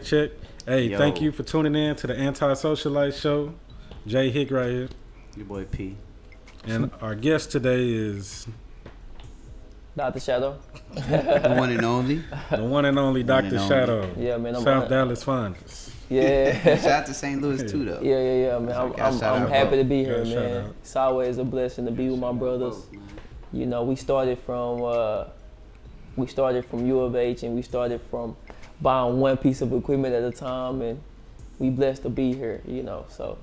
check. Hey, Yo. Thank you for tuning in to the AntiSocialites show. Jay Hick right here. Your boy P. And our guest today is Dr. Shadow. The one and only. the one and only Dr. Shadow. Yeah, man. South Dallas finest. Yeah. Shout out to St. Louis too, though. Yeah, man. I'm happy to be here, Yeah, man. It's always a blessing to be with my brothers. You know, we started from U of H, and we started from buying one piece of equipment at a time, and we blessed to be here. You know, so.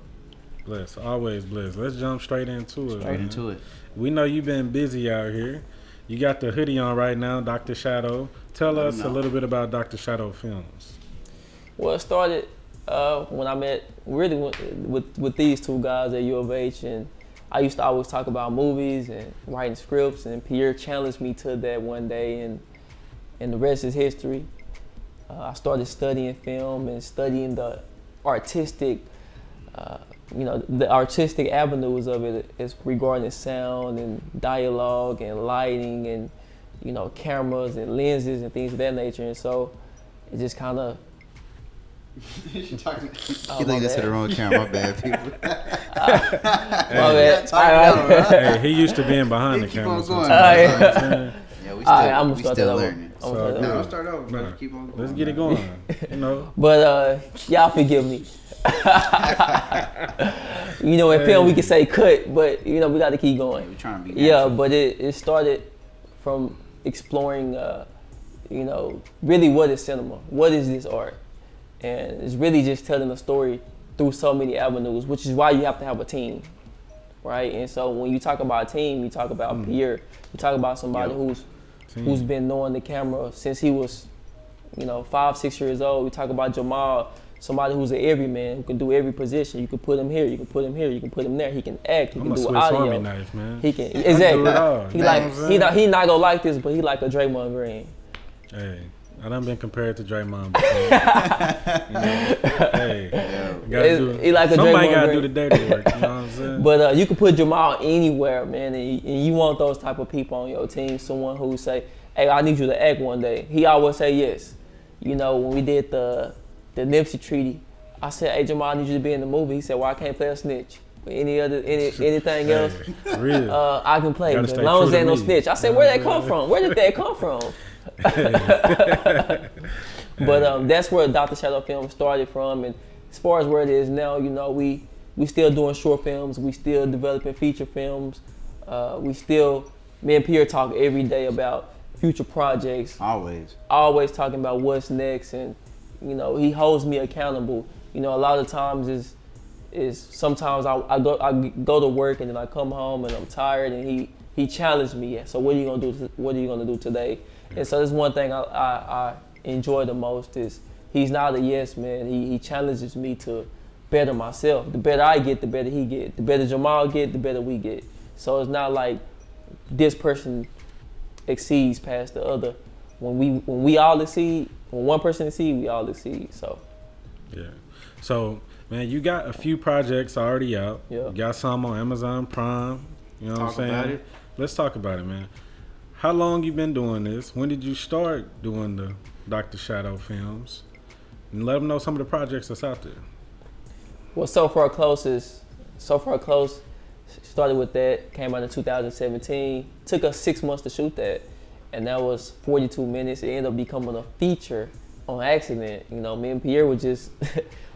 Blessed, always blessed. Let's jump straight into it. Straight into it. We know you've been busy out here. You got the hoodie on right now, Dr. Shadow. Tell us a little bit about Dr. Shadow Films. Well, it started when I met really with these two guys at U of H, and I used to always talk about movies and writing scripts, and Pierre challenged me to that one day, and the rest is history. I started studying film and studying the artistic, the artistic avenues of it is regarding sound and dialogue and lighting and, cameras and lenses and things of that nature. And so it just kind of. You think that's the wrong camera. My bad, people. Hey, he used to being behind the camera. I'm still learning. I'll start over, brother. Keep on going. Let's get it going. But y'all forgive me. In film we can say cut, but we got to keep going. We're trying to be natural. Yeah, but it started from exploring, really what is cinema? What is this art? And it's really just telling a story through so many avenues, which is why you have to have a team, right? And so when you talk about a team, you talk about Pierre, you talk about somebody who's been knowing the camera since he was, 5, 6 years old. We talk about Jamal, somebody who's an everyman who can do every position. You can put him here, you can put him here, you can put him there. He can act, he can do audio. Army knife, man. He can exactly. He not gonna like this, but he like a Draymond Green. Hey, I done been compared to Draymond before. Somebody gotta do the dirty work. You know what I'm saying? But you can put Jamal anywhere, man, and you want those type of people on your team. Someone who say, "Hey, I need you to act one day." He always say yes. When we did the Nipsey treaty, I said, "Hey, Jamal, I need you to be in the movie." He said, "Well, I can't play a snitch. But anything else, I can play. As long as there ain't no snitch." I said, "Where that come from? Where did that come from?" But that's where Dr. Shadow Film started from, and as far as where it is now, we still doing short films, we still developing feature films, me and Pierre talk every day about future projects. Always talking about what's next, and he holds me accountable. A lot of times is sometimes I go to work and then I come home and I'm tired, and he challenged me. So what are you gonna do? What are you gonna do today? And so that's one thing I enjoy the most is he's not a yes man. He challenges me to better myself. The better I get, the better he get. The better Jamal get, the better we get. So it's not like this person exceeds past the other. When we all exceed, when one person exceeds, we all exceed. So yeah. So man, you got a few projects already out. Yeah. You got some on Amazon Prime. You know what I'm saying? About it. Let's talk about it, man. How long you been doing this? When did you start doing the Dr. Shadow Films? And let them know some of the projects that's out there. Well, So Far Close started with that, came out in 2017. Took us 6 months to shoot that, and that was 42 minutes. It ended up becoming a feature on accident. Me and Pierre were just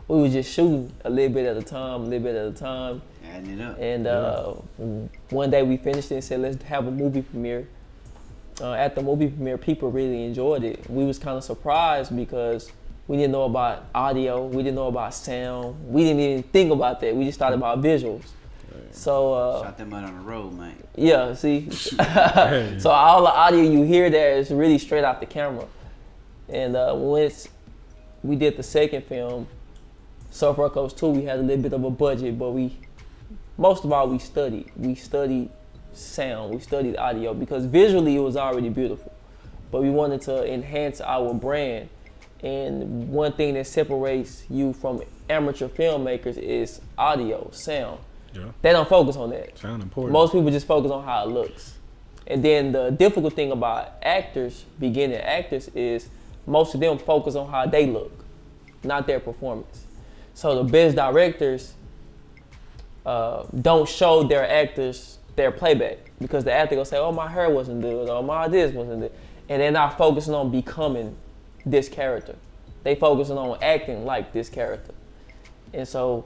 we were just shooting a little bit at a time. Adding it up. And one day we finished it and said, let's have a movie premiere. At the movie premiere, people really enjoyed it. We was kind of surprised because we didn't know about audio, we didn't know about sound, we didn't even think about that. We just thought about visuals. Right. So shot that mud on the road, man. Yeah, see. So all the audio you hear there is really straight out the camera. And once we did the second film, So Far Close 2, we had a little bit of a budget, but most of all we studied. We studied sound, we studied audio, because visually it was already beautiful, but we wanted to enhance our brand. And one thing that separates you from amateur filmmakers is audio, sound. Yeah. They don't focus on that. Sound important. Most people just focus on how it looks. And then the difficult thing about beginning actors, is most of them focus on how they look. not their performance. So the best directors don't show their actors their playback because the actor gonna say, "Oh, my hair wasn't good," or "My this wasn't good," and they're not focusing on becoming this character. They focusing on acting like this character. And so,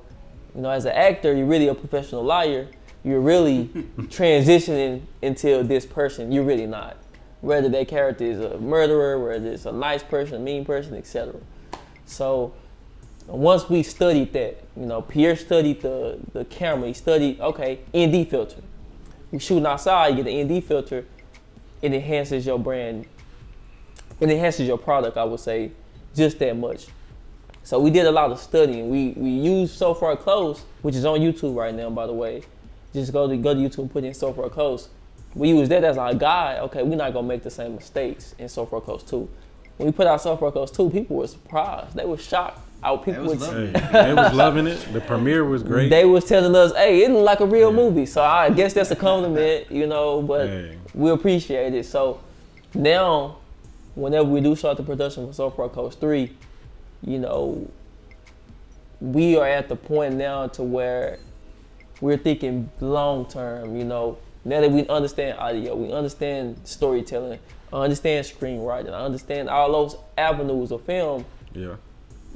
as an actor, you're really a professional liar. You're really transitioning into this person. You're really not. Whether that character is a murderer, whether it's a nice person, a mean person, etc. So once we studied that, Pierre studied the camera. He studied, ND filter. We shooting outside, you get the ND filter. It enhances your brand. It enhances your product, I would say, just that much. So we did a lot of studying. We used So Far Close, which is on YouTube right now, by the way. Just go to YouTube and put in So Far Close. We use that as our guide. Okay, we're not gonna make the same mistakes in So Far Close 2. When we put out So Far Close 2, people were surprised. They were shocked. They was loving it. The premiere was great. They was telling us, hey, it looked like a real movie. So I guess that's a compliment, but we appreciate it. So now, whenever we do start the production for So Far Close 3, we are at the point now to where we're thinking long term, Now that we understand audio, we understand storytelling, understand screenwriting, I understand all those avenues of film. Yeah.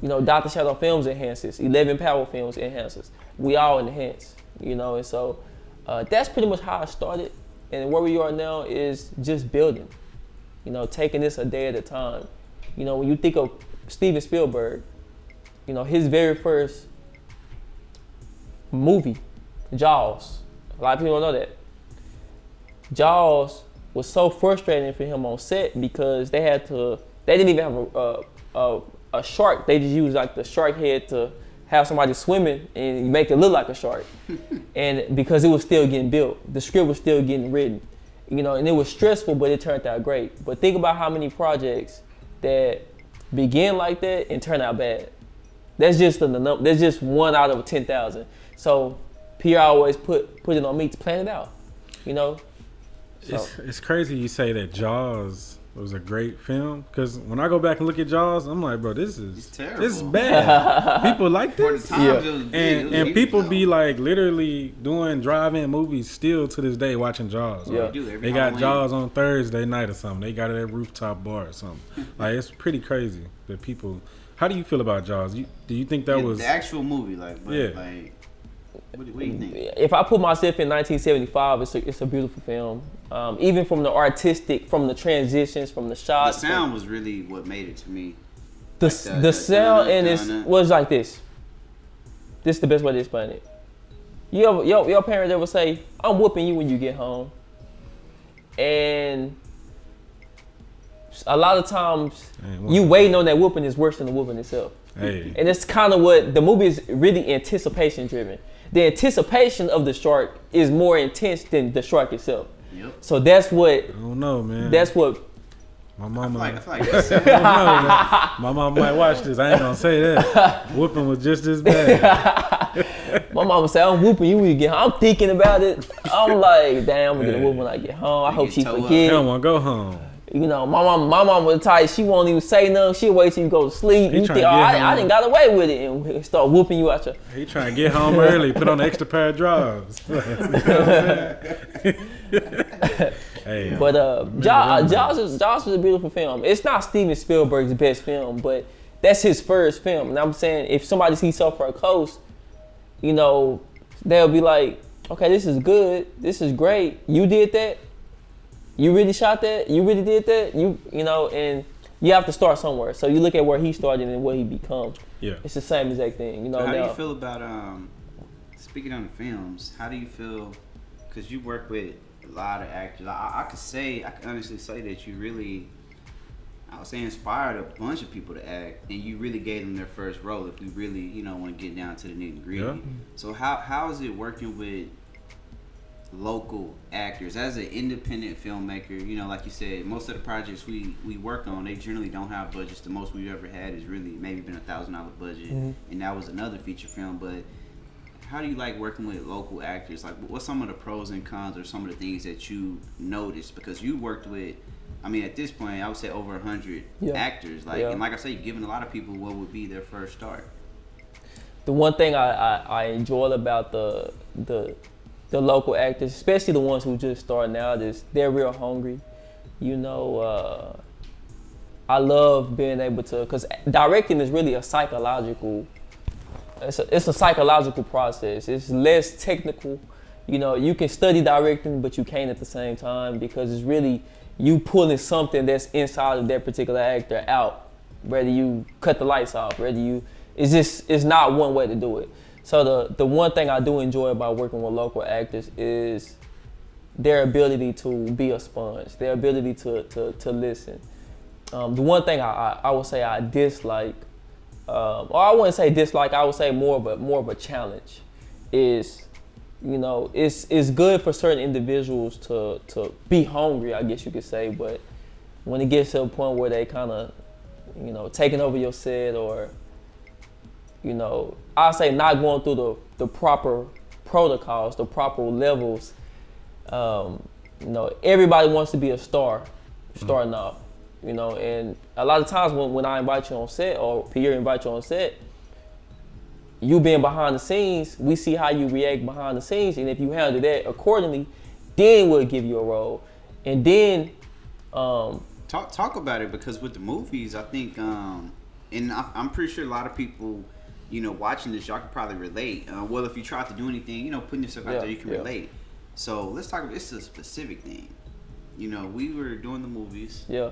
Dr. Shadow Films enhances, 11 Power Films enhances. We all enhance, and so that's pretty much how I started. And where we are now is just building, taking this a day at a time. When you think of Steven Spielberg, his very first movie, Jaws, a lot of people don't know that. Jaws was so frustrating for him on set because they didn't even have a shark. They just used like the shark head to have somebody swimming and make it look like a shark. And because it was still getting built, the script was still getting written, and it was stressful, but it turned out great. But think about how many projects that begin like that and turn out bad. That's just that's just 1 out of 10,000. So Pierre always put it on me to plan it out, So. It's crazy you say that Jaws was a great film because when I go back and look at Jaws, I'm like, bro, this is bad. People like this, and people be like literally doing drive-in movies still to this day watching Jaws. Yeah, they got Jaws on Thursday night or something. They got it at Rooftop Bar or something. Like it's pretty crazy that people. How do you feel about Jaws? Do you think that was the actual movie? What do you think? If I put myself in 1975, it's a beautiful film. Even from the artistic, from the transitions, from the shots. The sound was really what made it to me. The sound and it was like this. This is the best way to explain it. Your parents ever say, "I'm whooping you when you get home," and a lot of times you waiting on that whooping is worse than the whooping itself. Hey. And it's kind of what the movie is really anticipation driven. The anticipation of the shark is more intense than the shark itself. Yep. So that's what. I don't know, man. That's what. My mama. I feel like that's it. My mama might watch this. I ain't gonna say that. Whooping was just as bad. My mama said, "I'm whooping you when you get home." I'm thinking about it. I'm like, "Damn, I'm gonna get a whoop when I get home." I hope she forget. I don't want to go home. My mom was tight. She won't even say nothing. She'll wait till you go to sleep. You think, I didn't got away with it, and start whooping you out your. He trying to get home early. Put on an extra pair of drawers. Hey, but Jaws is a beautiful film. It's not Steven Spielberg's best film, but that's his first film. And I'm saying if somebody sees So Far Close, they'll be like, okay, this is good. This is great. You did that. You really shot that? You really did that? And you have to start somewhere. So you look at where he started and what he become. Yeah. It's the same exact thing. How do you feel about, speaking on the films, how do you feel, because you work with a lot of actors, I can honestly say that you really, I would say inspired a bunch of people to act, and you really gave them their first role if we really, want to get down to the nitty gritty. Yeah. So how is it working with local actors as an independent filmmaker? Like you said, most of the projects we work on, they generally don't have budgets. The most we've ever had is really maybe been $1,000 budget, and that was another feature film. But how do you like working with local actors? Like, what's some of the pros and cons or some of the things that you noticed? Because you worked with I mean, at this point, I would say over 100 actors. Like, and like I say, you're giving a lot of people what would be their first start. The one thing I enjoy about the local actors, especially the ones who just starting out, is they're real hungry. You know, I love being able to, because directing is really a psychological. It's a psychological process. It's less technical. You know, you can study directing, but you can't at the same time, because it's really you pulling something that's inside of that particular actor out. Whether you cut the lights off, it's not one way to do it. So the one thing I do enjoy about working with local actors is their ability to be a sponge, their ability to listen. The one thing I would say I dislike, or I wouldn't say dislike, I would say more of a challenge, is, you know, it's good for certain individuals to be hungry, I guess you could say, but when it gets to a point where they kind of, you know, taking over your set, or, you know, I say not going through the proper protocols, the proper levels. You know, everybody wants to be a star starting off, you know, and a lot of times when I invite you on set, or Pierre invite you on set, you being behind the scenes, we see how you react behind the scenes, and if you handle that accordingly, then we'll give you a role. And then talk about it, because with the movies, I think, and I'm pretty sure a lot of people, you know, watching this, y'all can probably relate. Well, if you try to do anything, you know, putting yourself out there, you can relate. So let's talk about, it's a specific thing. You know, we were doing the movies. Yeah.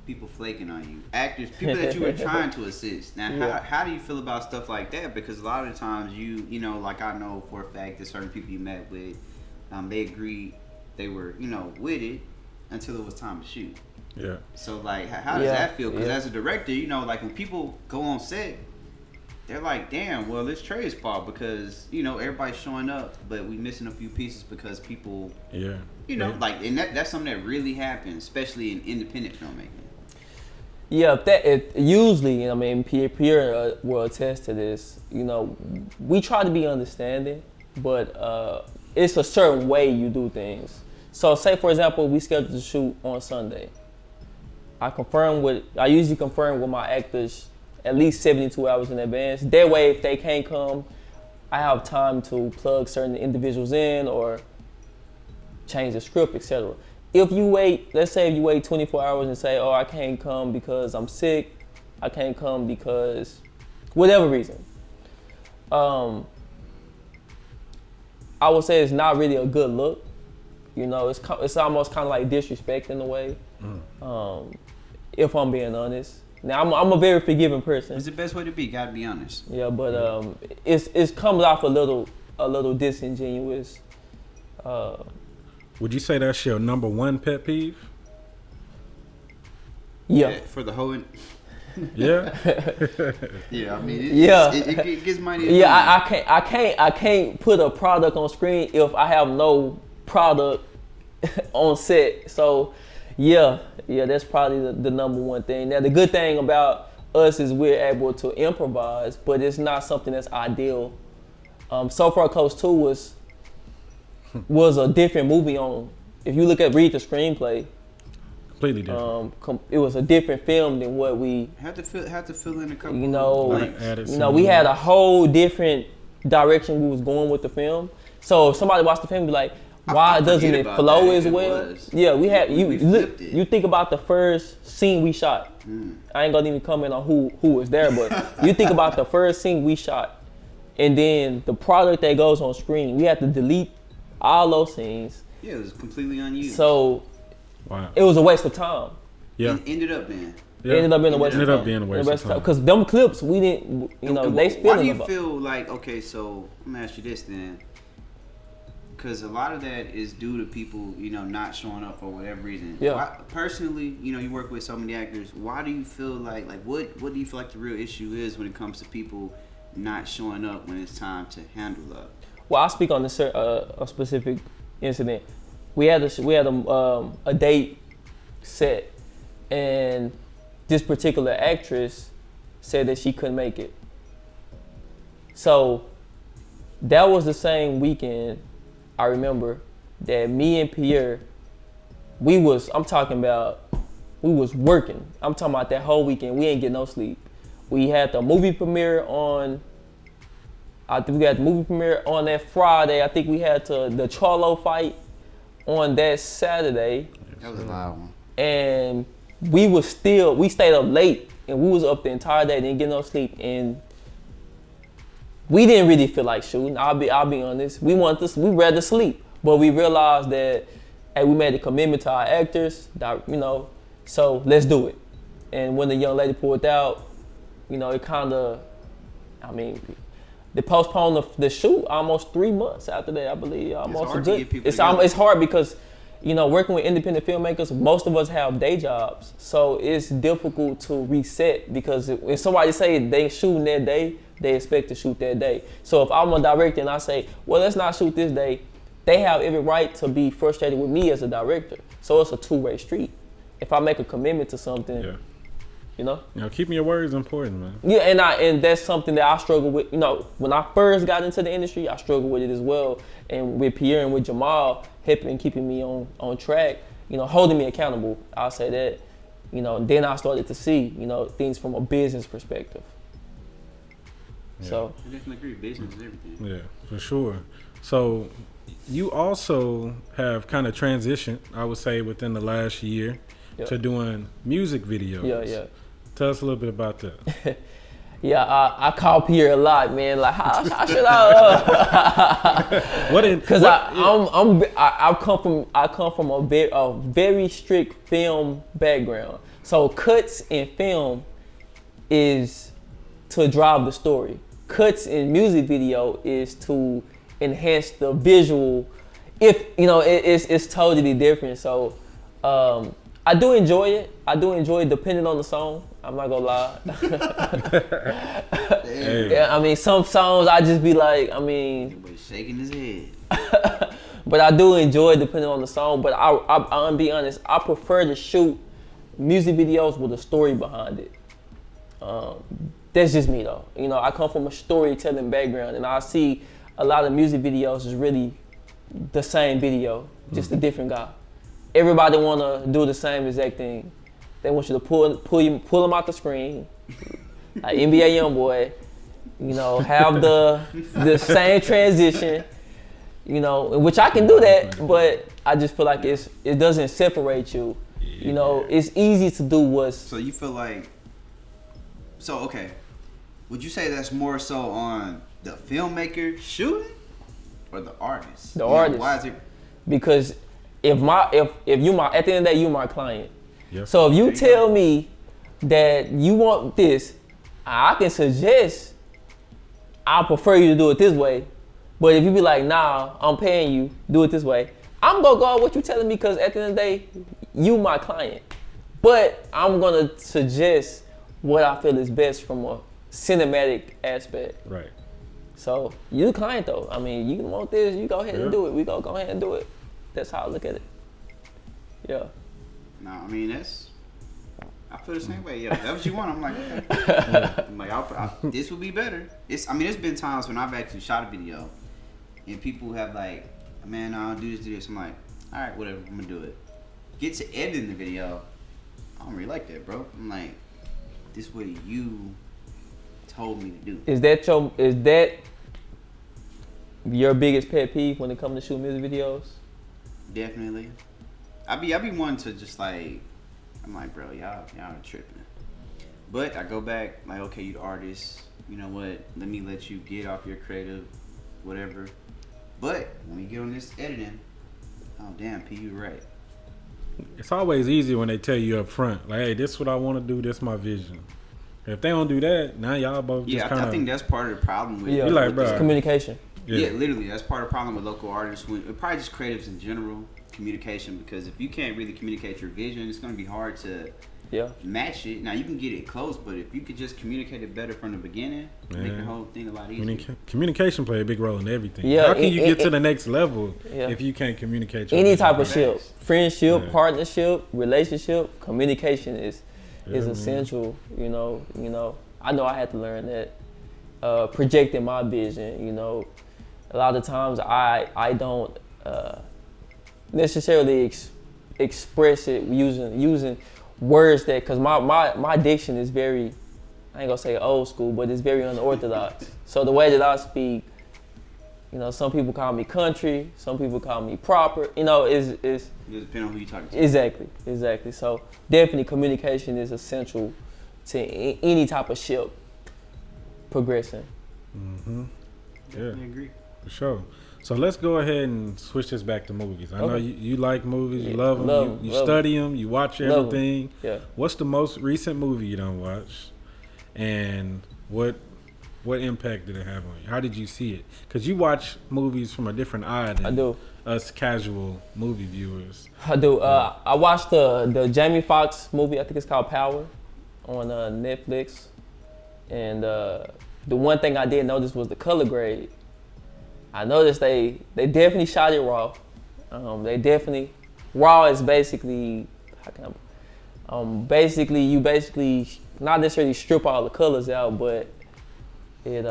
People flaking on you. Actors, people that you were trying to assist. Now, how do you feel about stuff like that? Because a lot of the times you know, like I know for a fact that certain people you met with, they agreed, they were, you know, with it until it was time to shoot. Yeah. So, like, how does that feel? Because as a director, you know, like when people go on set, they're like, damn, well, it's Trey's fault, because, you know, everybody's showing up, but we missing a few pieces because people, you know, like, and that's something that really happens, especially in independent filmmaking. Yeah, usually, I mean, Pierre will attest to this. You know, we try to be understanding, but it's a certain way you do things. So, say for example, we scheduled to shoot on Sunday. I usually confirm with my actors at least 72 hours in advance. That way, if they can't come, I have time to plug certain individuals in or change the script, etc. If you wait, let's say if you wait 24 hours and say, oh, I can't come because I'm sick, I can't come because whatever reason, I would say it's not really a good look. You know, it's almost kind of like disrespect in a way, if I'm being honest. Now, I'm a very forgiving person. It's the best way to be. Gotta be honest. Yeah, but it comes off a little disingenuous. Would you say that's your number one pet peeve? Yeah. For the whole. Yeah. Yeah, I mean, it gets mighty. Yeah, I can't put a product on screen if I have no product on set. So, yeah, that's probably the number one thing. Now, the good thing about us is we're able to improvise, but it's not something that's ideal. So Far Close 2 was a different movie if you read the screenplay. Completely different. It was a different film than what we had to fill in a couple. You know, we had a whole different direction we was going with the film. So if somebody watched the film, be like, why doesn't it flow as well? Yeah, we had you think about the first scene we shot. I ain't gonna even comment on who was there, but you think about the first scene we shot, and then the product that goes on screen. We had to delete all those scenes. Yeah, it was completely unused. So it was a waste of time. Yeah, it ended up being. Yeah. Ended up being a waste of time. Because them clips, we didn't, they spilling. Why do you feel like, okay, so I'm gonna ask you this then. Because a lot of that is due to people, you know, not showing up for whatever reason. Yeah. Personally, you know, you work with so many actors. Why do you feel like what do you feel like the real issue is when it comes to people not showing up when it's time to handle up? Well, I'll speak on a specific incident. We had a date set, and this particular actress said that she couldn't make it. So that was the same weekend, I remember, that me and Pierre I'm talking about, we was working. I'm talking about that whole weekend. We ain't get no sleep. We had the movie premiere on, I think we got the movie premiere on that Friday. I think we had the Charlo fight on that Saturday. That was a loud one. And we stayed up late and we was up the entire day, didn't get no sleep, and we didn't really feel like shooting. I'll be honest. We'd rather sleep, but we realized that, hey, we made a commitment to our actors, you know, so let's do it. And when the young lady pulled out, you know, it kind of, I mean, they postponed the shoot almost 3 months after that, I believe. It's hard because, you know, working with independent filmmakers, most of us have day jobs, so it's difficult to reset, because if somebody say they shooting that day, they expect to shoot that day. So if I'm a director and I say, well, let's not shoot this day, they have every right to be frustrated with me as a director. So it's a two-way street. If I make a commitment to something, you know, keeping your word is important, man. Yeah, and that's something that I struggle with. You know, when I first got into the industry, I struggled with it as well. And with Pierre and with Jamal, helping keeping me on track, you know, holding me accountable, I'll say that. You know, and then I started to see, you know, things from a business perspective. Yeah. So I definitely agree. Business is everything. Yeah, for sure. So you also have kind of transitioned, I would say, within the last year to doing music videos. Yeah. Tell us a little bit about that. I call Pierre a lot, man. Like, how should I? Because I come from a very strict film background. So cuts in film is to drive the story. Cuts in music video is to enhance the visual. If you know, it's totally different. So I do enjoy it. Depending on the song. I'm not gonna lie. Yeah, I mean, some songs I just be like, Everybody's shaking his head. But I do enjoy it depending on the song. But I'll be honest, I prefer to shoot music videos with a story behind it. That's just me though. You know, I come from a storytelling background, and I see a lot of music videos is really the same video, just a different guy. Everybody wanna do the same exact thing. They want you to pull them out the screen, like NBA YoungBoy, you know, have the same transition, you know, which I can do that, but I just feel like it doesn't separate you. You know, it's easy to do what's. So you feel like, okay, would you say that's more so on the filmmaker shooting or the artist? The artist. Why is it? Because if at the end of the day, you my client. Yep. So if you tell me that you want this, I can suggest I prefer you to do it this way. But if you be like, nah, I'm paying you, do it this way, I'm gonna go with what you telling me, because at the end of the day, you my client. But I'm gonna suggest what I feel is best from a cinematic aspect. Right. So you the client though. I mean, you want this, you go ahead and do it. We go ahead and do it. That's how I look at it. Yeah. No, I mean, I feel the same way. Yeah, that's what you want. I'm like, okay. I'm like, this would be better. There's been times when I've actually shot a video and people have like, man, I'll do this. I'm like, all right, whatever, I'm gonna do it. Get to editing the video, I don't really like that, bro. I'm like, this is what you told me to do. Is that your biggest pet peeve when it comes to shooting music videos? Definitely. I be wanting to just like, I'm like, bro, y'all are tripping. But I go back, like, okay, you the artist, you know what? Let me let you get off your creative, whatever. But when we get on this editing, oh damn, P, you right. It's always easy when they tell you up front, like, hey, this is what I want to do, this is my vision. If they don't do that, now y'all both just kind of. I think that's part of the problem with. Yeah, like, bro, it's communication. Yeah, literally, that's part of the problem with local artists. Probably just creatives in general. Communication, because if you can't really communicate your vision, it's going to be hard to match it. Now you can get it close, but if you could just communicate it better from the beginning, make the whole thing a lot easier. Communication play a big role in everything. Yeah, how can you get to the next level if you can't communicate your any vision? type of ship, friendship, partnership, relationship, communication is essential. You know, I know I had to learn that. Projecting my vision, you know, a lot of times I don't necessarily express it using words that, because my diction is very, I ain't gonna say old school, but it's very unorthodox. So the way that I speak, some people call me country, some people call me proper. Is it depends on who you talking to. Exactly. So definitely communication is essential to any type of ship progressing. Mm-hmm. Yeah, I agree. For sure. So let's go ahead and switch this back to movies. I know you like movies, you love them, you study them, you watch everything. Yeah. What's the most recent movie you done watched, and what impact did it have on you? How did you see it? Because you watch movies from a different eye than us casual movie viewers. I do. I watched the Jamie Foxx movie. I think it's called Power on Netflix. And the one thing I did notice was the color grade. I noticed they definitely shot it raw. Raw is basically, you not necessarily strip all the colors out, but it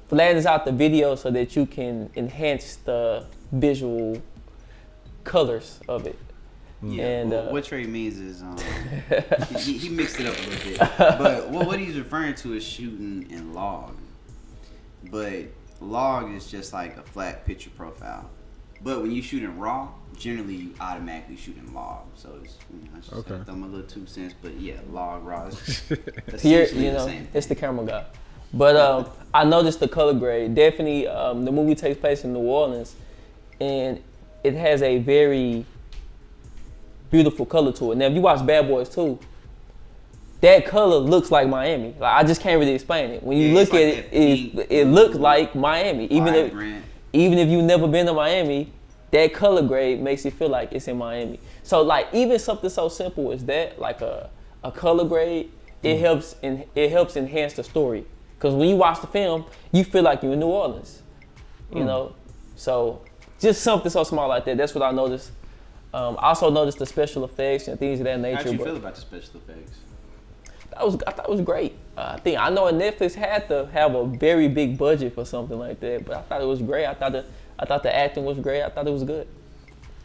flattens out the video so that you can enhance the visual colors of it. Yeah, and what Trey means is he mixed it up a little bit. But what he's referring to is shooting in log. But log is just like a flat picture profile. But when you shoot in raw, generally you automatically shoot in log. So it's I just throw my little 2 cents. But yeah, log, raw. Pierre, it's the camera guy. But I noticed the color grade. Definitely, the movie takes place in New Orleans, and it has a very beautiful color to it. Now, if you watch Bad Boys 2, that color looks like Miami. Like, I just can't really explain it. When you look at it, it looks like Miami. Even if you've never been to Miami, that color grade makes it feel like it's in Miami. So, like, even something so simple as that, like a color grade, it helps enhance the story. Because when you watch the film, you feel like you're in New Orleans, you know? So just something so small like that, that's what I noticed. I also noticed the special effects and things of that nature. How'd you feel about the special effects? I thought it was great. I know Netflix had to have a very big budget for something like that, but I thought it was great. I thought the acting was great. I thought it was good.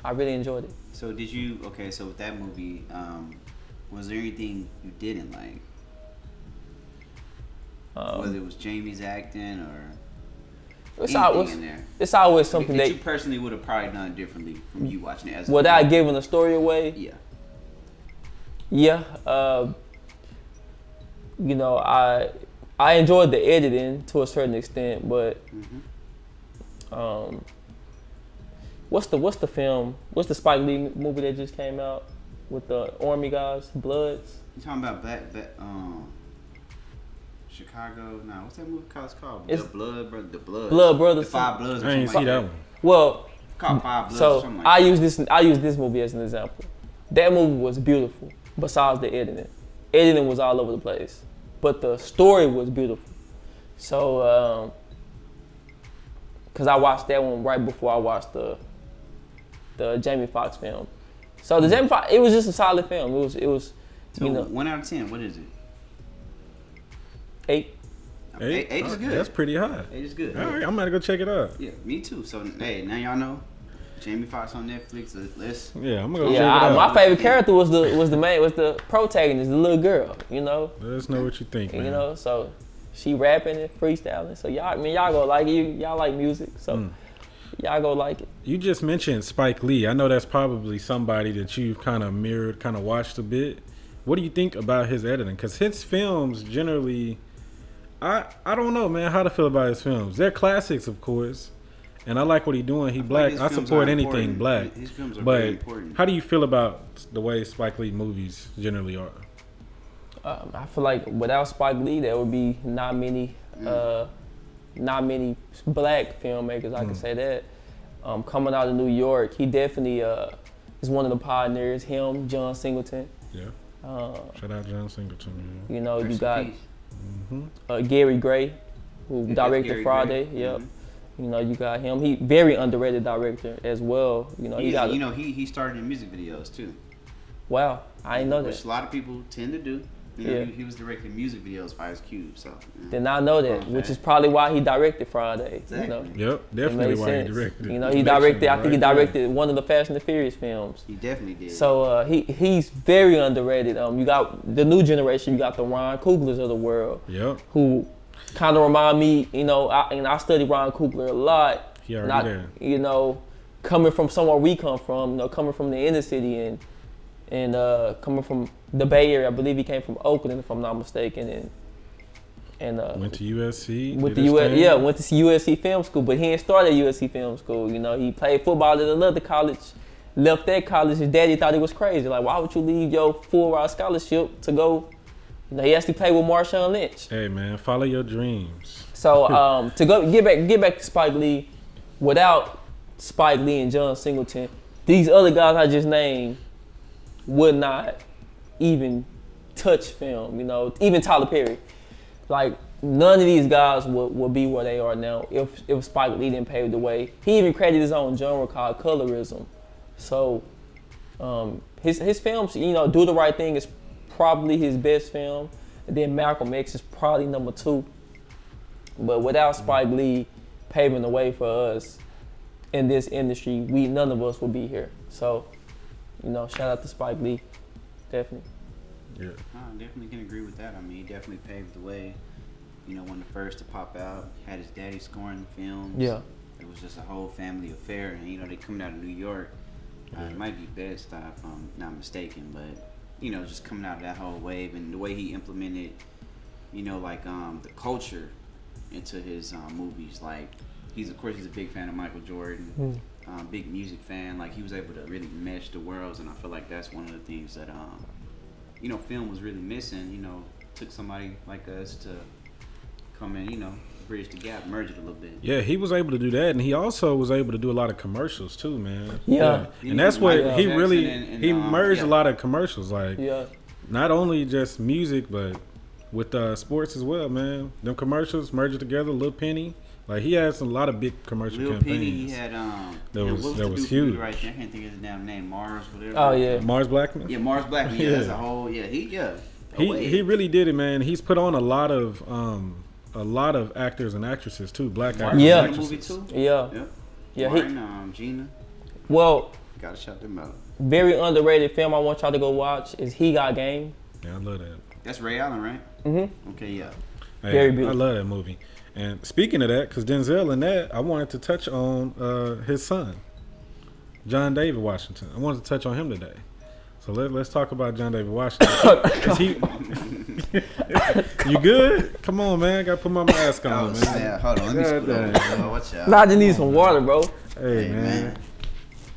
I really enjoyed it. So so with that movie, was there anything you didn't like? Whether it was Jamie's acting or anything in there. It's always something that you personally would have probably done differently from you watching it as without giving the story away. Yeah. Yeah. I enjoyed the editing to a certain extent, but what's the film? What's the Spike Lee movie that just came out with the army guys, Bloods? You talking about Chicago? Nah, what's that movie called? It's The Blood Brothers. Blood Brothers. The Five Bloods. I didn't see that one. Well, called Five Bloods. So like I use this movie as an example. That movie was beautiful. Besides the editing was all over the place, but the story was beautiful. So, cause I watched that one right before I watched the Jamie Foxx film. So the Jamie Foxx, it was just a solid film. It was. So 1 out of 10, what is it? 8. 8 is good. That's pretty high. 8 is good. All right, I'm gonna go check it out. Yeah, me too. So hey, now y'all know Jamie Foxx on Netflix. Let's. Yeah, I'm gonna go check it out. My favorite character was the protagonist, the little girl. Let us know what you think, man. So she rapping and freestyling. So y'all gonna like it. Y'all like music, so y'all gonna like it. You just mentioned Spike Lee. I know that's probably somebody that you've kind of mirrored, kind of watched a bit. What do you think about his editing? Because his films generally. I don't know, man, how to feel about his films. They're classics, of course, and I like what he's doing. He black. I support anything black. His films are very important. How do you feel about the way Spike Lee movies generally are? I feel like without Spike Lee, there would be not many black filmmakers. I can say that. Coming out of New York, he definitely is one of the pioneers. Him, John Singleton. Yeah. Shout out John Singleton. Man. You got. Gary Gray, who directed Friday. Gray. Yep. You got him. He very underrated director as well. He started in music videos too. Wow, I didn't know that. Which a lot of people tend to do. He was directing music videos for Ice Cube. So did not know that, which is probably why he directed Friday. Exactly. Yep, definitely why he directed. He directed. I think he directed one of the Fast and the Furious films. He definitely did. So he's very underrated. You got the new generation. You got the Ryan Cooglers of the world. Yep. Who kind of remind me. I study Ryan Coogler a lot. He already there. Coming from somewhere we come from. Coming from the inner city and coming from the Bay Area. I believe he came from Oakland, if I'm not mistaken, and went to USC. Went to USC Film School, but he didn't start at USC Film School. He played football at another college. Left that college. His daddy thought he was crazy. Like, why would you leave your full-ride scholarship to go? He actually played with Marshawn Lynch. Hey man, follow your dreams. So to get back to Spike Lee, without Spike Lee and John Singleton, these other guys I just named would not even touch film, even Tyler Perry. Like, none of these guys would be where they are now if Spike Lee didn't pave the way. He even created his own genre called colorism. So his films, Do the Right Thing is probably his best film. And then Malcolm X is probably number 2. But without Spike Lee paving the way for us in this industry, none of us would be here. So, shout out to Spike Lee. Definitely. Yeah. I definitely can agree with that. I mean, he definitely paved the way. One of the first to pop out. Had his daddy scoring films. Yeah. It was just a whole family affair. And, they coming out of New York. It might be Bed-Stuy if I'm not mistaken. But, just coming out of that whole wave and the way he implemented, the culture into his movies. Like, he's a big fan of Michael Jordan. Big music fan. Like, he was able to really mesh the worlds. And I feel like that's one of the things that, film was really missing. Took somebody like us to come in, bridge the gap, merge it a little bit. Yeah, he was able to do that, and he also was able to do a lot of commercials too, man. Yeah. And that's what he really he merged a lot of commercials, like not only just music, but with sports as well, man. Them commercials merged together. Lil Penny, like he has a lot of big commercial campaigns. Penny, he had that was huge. Right there, I can't think of his damn name. Mars, whatever. Oh yeah, Mars Blackman. Yeah, Mars Blackman. Yeah, that's a whole. He really did it, man. He's put on a lot of actors and actresses too, black actors. Yeah, and actresses. Movie too. Yeah. Martin, Gina. Well, gotta shout them out. Very underrated film I want y'all to go watch is He Got Game. Yeah, I love that. That's Ray Allen, right? Mm-hmm. Okay, yeah. Hey, very beautiful. I love that movie. And speaking of that, because Denzel in that, I wanted to touch on his son, John David Washington. I wanted to touch on him today. So let's talk about John David Washington. You good? Come on, man. Gotta put my mask on, man. Yeah, hold on. Let me scoot over. Watch out. Nah, I just need some water, bro. Hey, man.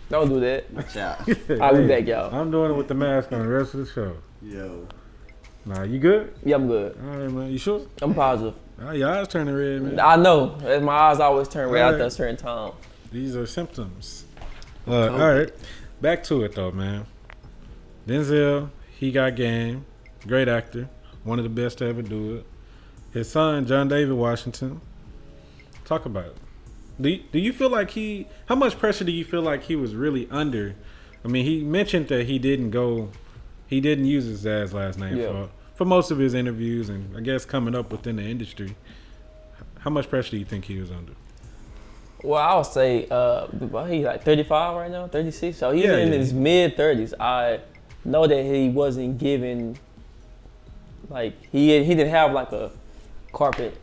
Don't do that. Watch out. I'll be back, y'all. I'm doing it with the mask on the rest of the show. Yo. Nah, you good? Yeah, I'm good. All right, man. You sure? I'm positive. Your eyes turning red, man. I know. My eyes always turn red after a certain time. These are symptoms. All right. Back to it, though, man. Denzel, He Got Game. Great actor. One of the best to ever do it. His son, John David Washington. Talk about it. Do you feel like how much pressure do you feel like he was really under? I mean, he mentioned that he didn't use his dad's last name for most of his interviews and I guess coming up within the industry. How much pressure do you think he was under? Well, I would say he's like 35 right now, 36. So he's in his mid 30s. I know that he wasn't given, like, he didn't have like a carpet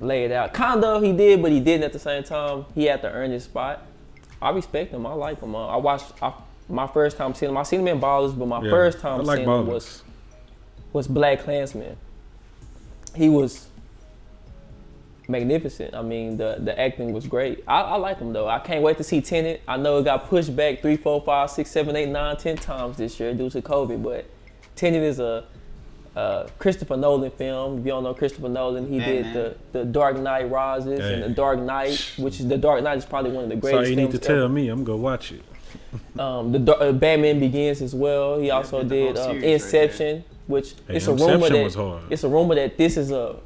laid out. Kind of he did, but he didn't at the same time. He had to earn his spot. I respect him. I like him. I watched my first time seeing him. I seen him in Ballers, but my first time seeing him was Black Klansman. He was magnificent. I mean, the acting was great. I like him though. I can't wait to see Tenet. I know it got pushed back 3, 4, 5, 6, 7, 8, 9, 10 times this year due to COVID, but Tenet is a Christopher Nolan film. If you don't know Christopher Nolan, he did the Dark Knight Rises and the Dark Knight, which is the Dark Knight is probably one of the greatest films. So you need to tell me, I'm gonna watch it. The Batman Begins as well. He also did Inception, which it's a rumor that this is a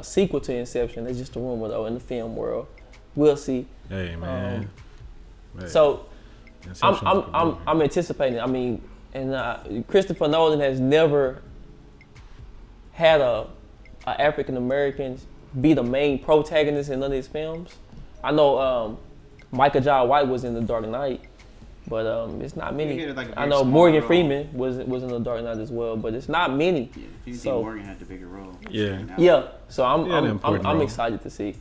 sequel to Inception. It's just a rumor though in the film world. We'll see. Hey man. So I'm anticipating. I mean, and Christopher Nolan has never had a African American be the main protagonist in none of his films. I know Michael Jai White was in The Dark Knight, but it's not many. Like I know Morgan Freeman was in The Dark Knight as well, but it's not many. Yeah, so Morgan had the bigger role. Yeah. So I'm excited to see.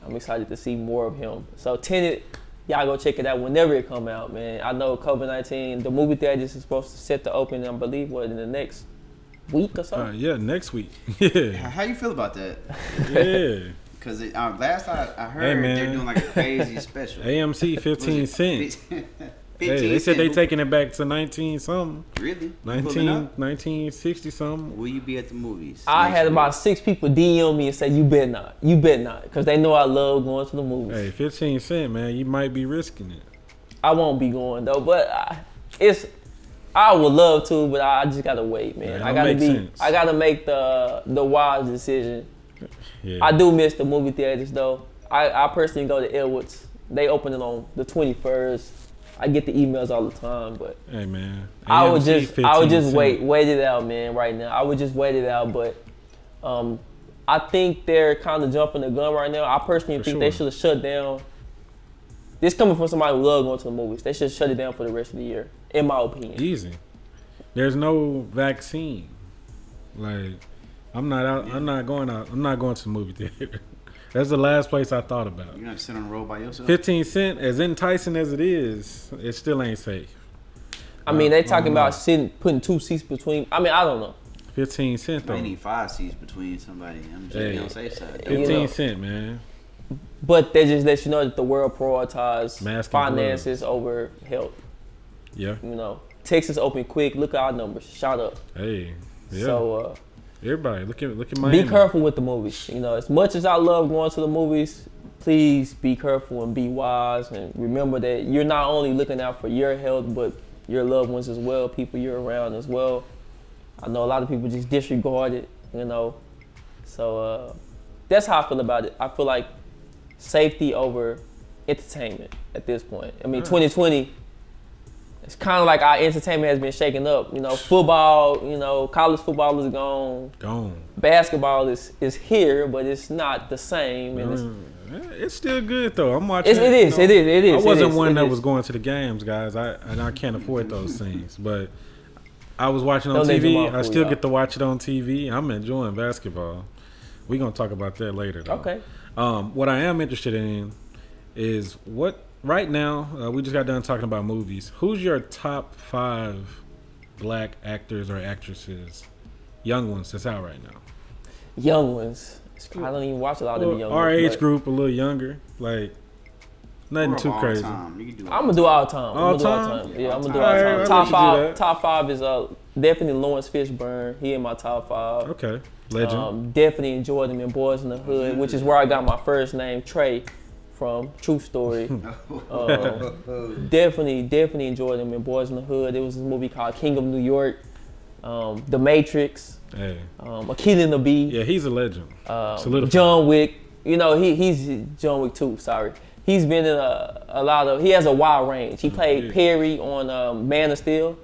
I'm excited to see more of him. So Tenet, y'all go check it out whenever it come out, man. I know COVID-19, the movie theaters is supposed to set to open, I believe, in the next week or so? Yeah, next week. Yeah. How you feel about that? Yeah. Because last I heard, they're doing like a crazy special. AMC 15 cents. Hey, they said they taking it back to 19 something. Really? 1960 something. Will you be at the movies? I had about 6 people DM me and say, you bet not, because they know I love going to the movies. Hey, 15 cents, man, you might be risking it. I won't be going though, but I would love to, but I just gotta wait, man. I gotta make the wise decision. Yeah. I do miss the movie theaters though. I personally go to Edwards. They open it on the 21st. I get the emails all the time, but hey man, I would just wait it out, man. Right now, I would just wait it out. But I think they're kind of jumping the gun right now. I personally think they should have shut down. This coming from somebody who loves going to the movies. They should shut it down for the rest of the year, in my opinion. Easy. There's no vaccine. Like, I'm not going to the movie theater. That's the last place I thought about. You're not sitting on the road by yourself? 15 cents, as enticing as it is, it still ain't safe. I mean, they talking about putting 2 seats between. I mean, I don't know. 15 cents though. They need 5 seats between somebody. I'm just on safe side. 15 cents, man. But they just let you know that the world prioritizes finances over health. Yeah. You know, Texas open quick. Look at our numbers. Shout up. Hey. Yeah. So everybody, look at Miami. Be careful with the movies. You know, as much as I love going to the movies, please be careful and be wise, and remember that you're not only looking out for your health, but your loved ones as well, people you're around as well. I know a lot of people just disregard it, you know. So that's how I feel about it. I feel like safety over entertainment at this point. I mean, 2020, it's kind of like our entertainment has been shaken up. You know, football, you know, college football is gone. Basketball is here, but it's not the same. And it's still good though. I'm watching. It is. I wasn't one that was going to the games, guys. I can't afford those things, but I was watching on TV. I still get to watch it on TV. I'm enjoying basketball. We're gonna talk about that later, though. Okay. What I am interested in is what right now. We just got done talking about movies. Who's your top 5 black actors or actresses, young ones that's out right now? Young ones. I don't even watch a lot of the young ones. Our age group, a little younger, like nothing too crazy. I'm gonna do all time. All time? Yeah, I'm gonna do all time. Top five is definitely Lawrence Fishburne. He in my top 5. Okay, legend. Definitely enjoyed him in Boys in the Hood, which is where I got my first name, Trey, from. True story. Definitely enjoyed him in Boys in the Hood. There was this movie called King of New York, The Matrix. Hey. Akil and the Bee. Yeah, he's a legend. John Wick. You know, he's John Wick 2, sorry. He's been in a lot of, he has a wide range. He played Perry on Man of Steel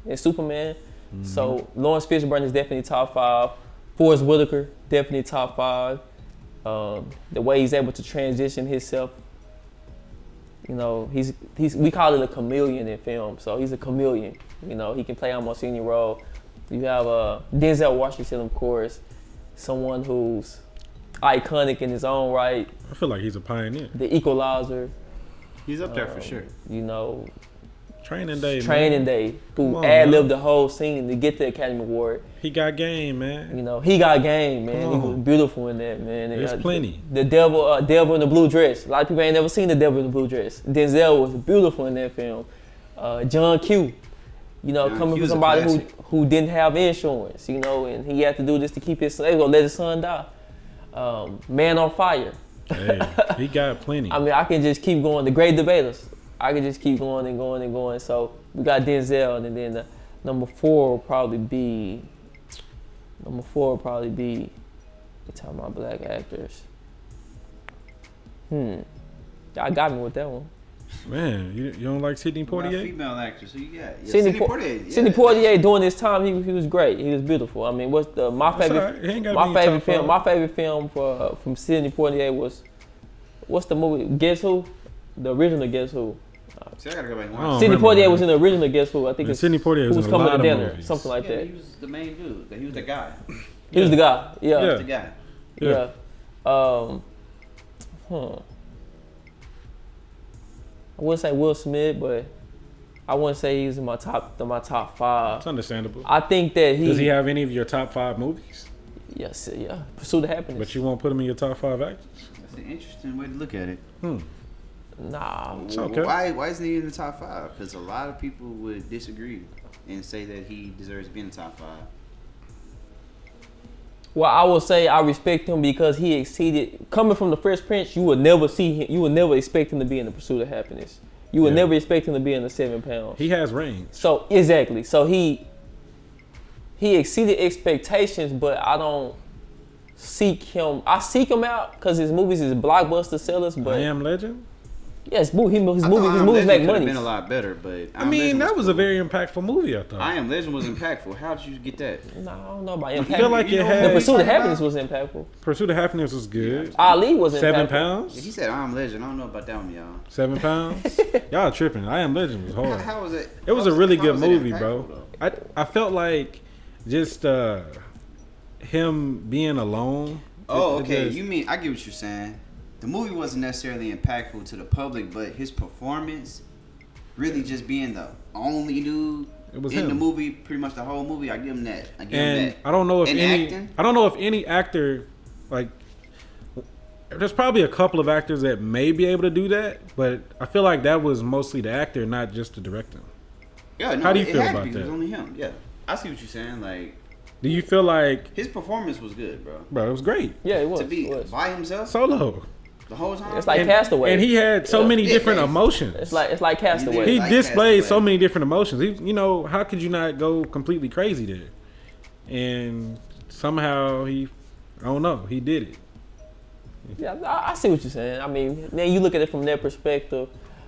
and Superman. Mm-hmm. So Lawrence Fishburne is definitely top 5. Forrest Whitaker, definitely top 5. The way he's able to transition himself, you know, we call it a chameleon in film. So he's a chameleon. You know, he can play almost any role. You have Denzel Washington, of course, someone who's iconic in his own right. I feel like he's a pioneer. The Equalizer. He's up there for sure. You know, Training Day, who ad-libbed the whole scene to get the Academy Award. He got game, man. You know, he got game, man. He was beautiful in that, man. There's plenty. The devil in the blue dress. A lot of people ain't never seen the devil in the blue dress. Denzel was beautiful in that film. John Q. You know, coming from somebody who didn't have insurance, you know, and he had to do this to keep his son. They gonna let his son die. Man on Fire. Hey, he got plenty. I mean, I can just keep going. The Great Debaters. I can just keep going and going and going. So we got Denzel, and then number 4 will probably be. We're talking about black actors. Y'all got me with that one. Man, you don't like Sidney Poitier? Female actress. Who you got? Yeah, Sidney Poitier. Sidney Poitier during this time, he was great. He was beautiful. I mean, my favorite film from Sidney Poitier was, what's the movie? Guess Who? The original Guess Who? See, I gotta go back and watch. Sidney Poitier was in the original Guess Who? I think it's Sidney Poitier was in a lot of movies. Something like that. He was the main dude. He was the guy. He was the guy. Yeah. He was the guy. Yeah. I wouldn't say Will Smith, but I wouldn't say he's in my top 5. It's understandable. I think that Does he have any of your top 5 movies? Yes, yeah. Pursuit of Happiness. But you won't put him in your top 5 actors? That's an interesting way to look at it. Nah. It's okay. Why isn't he in the top 5? Because a lot of people would disagree and say that he deserves to be in the top 5. Well, I will say I respect him because he exceeded. Coming from the Fresh Prince, you would never see him. You would never expect him to be in the Pursuit of Happiness. You would never expect him to be in the 7 Pounds. He has range. So exactly. So he exceeded expectations, but I don't seek him. I seek him out because his movies is blockbuster sellers. But I Am Legend. Yes, his movies make money. Been a lot better, but I mean that was a very impactful movie. I thought I Am Legend was impactful. How did you get that? No, I don't know about impact. I feel like it had The Pursuit of Happiness was impactful. Pursuit of Happiness was good. Ali was 7 impactful. Pounds. He said I Am Legend. I don't know about that one, y'all. 7 Pounds. Y'all tripping. I Am Legend was hard. How was it? It was a really good movie, bro. Though? I felt like just him being alone. Oh, okay. You mean I get what you're saying. The movie wasn't necessarily impactful to the public, but his performance, really just being the only dude in the movie, pretty much the whole movie, I give him that. I don't know if any actor, like, there's probably a couple of actors that may be able to do that, but I feel like that was mostly the actor, not just the director. Yeah, no, how do you feel about that? It was only him. Yeah, I see what you're saying. Like, do you feel like his performance was good, bro? Bro, it was great. Yeah, it was. To be by himself, solo. The whole time? It's like Castaway. And he had so many different emotions. It's like Castaway. He displayed so many different emotions. How could you not go completely crazy there? And somehow I don't know, he did it. Yeah, I see what you're saying. I mean, then you look at it from their perspective,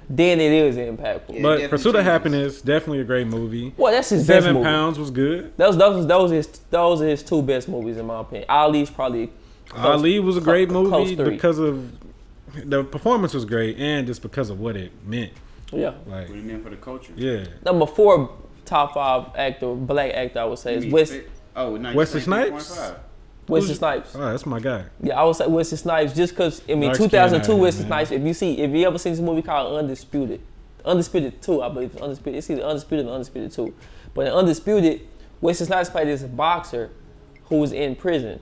then it is impactful. Yeah, but Pursuit of Happiness, definitely a great movie. Well, that's his best movie. 7 Pounds was good. Those are his 2 best movies in my opinion. Ali's probably Ali was a great movie because of the performance was great and just because of what it meant. Yeah. Like, what it meant for the culture. Yeah. Number 4 top 5 black actor I would say is Wesley Snipes. Wesley Snipes. Oh, that's my guy. Yeah, I would say Wesley Snipes just because, 2002 Wesley Snipes, if you ever seen this movie called Undisputed 2, I believe it's Undisputed. It's either Undisputed or Undisputed 2. But in Undisputed, Wesley Snipes played this boxer who was in prison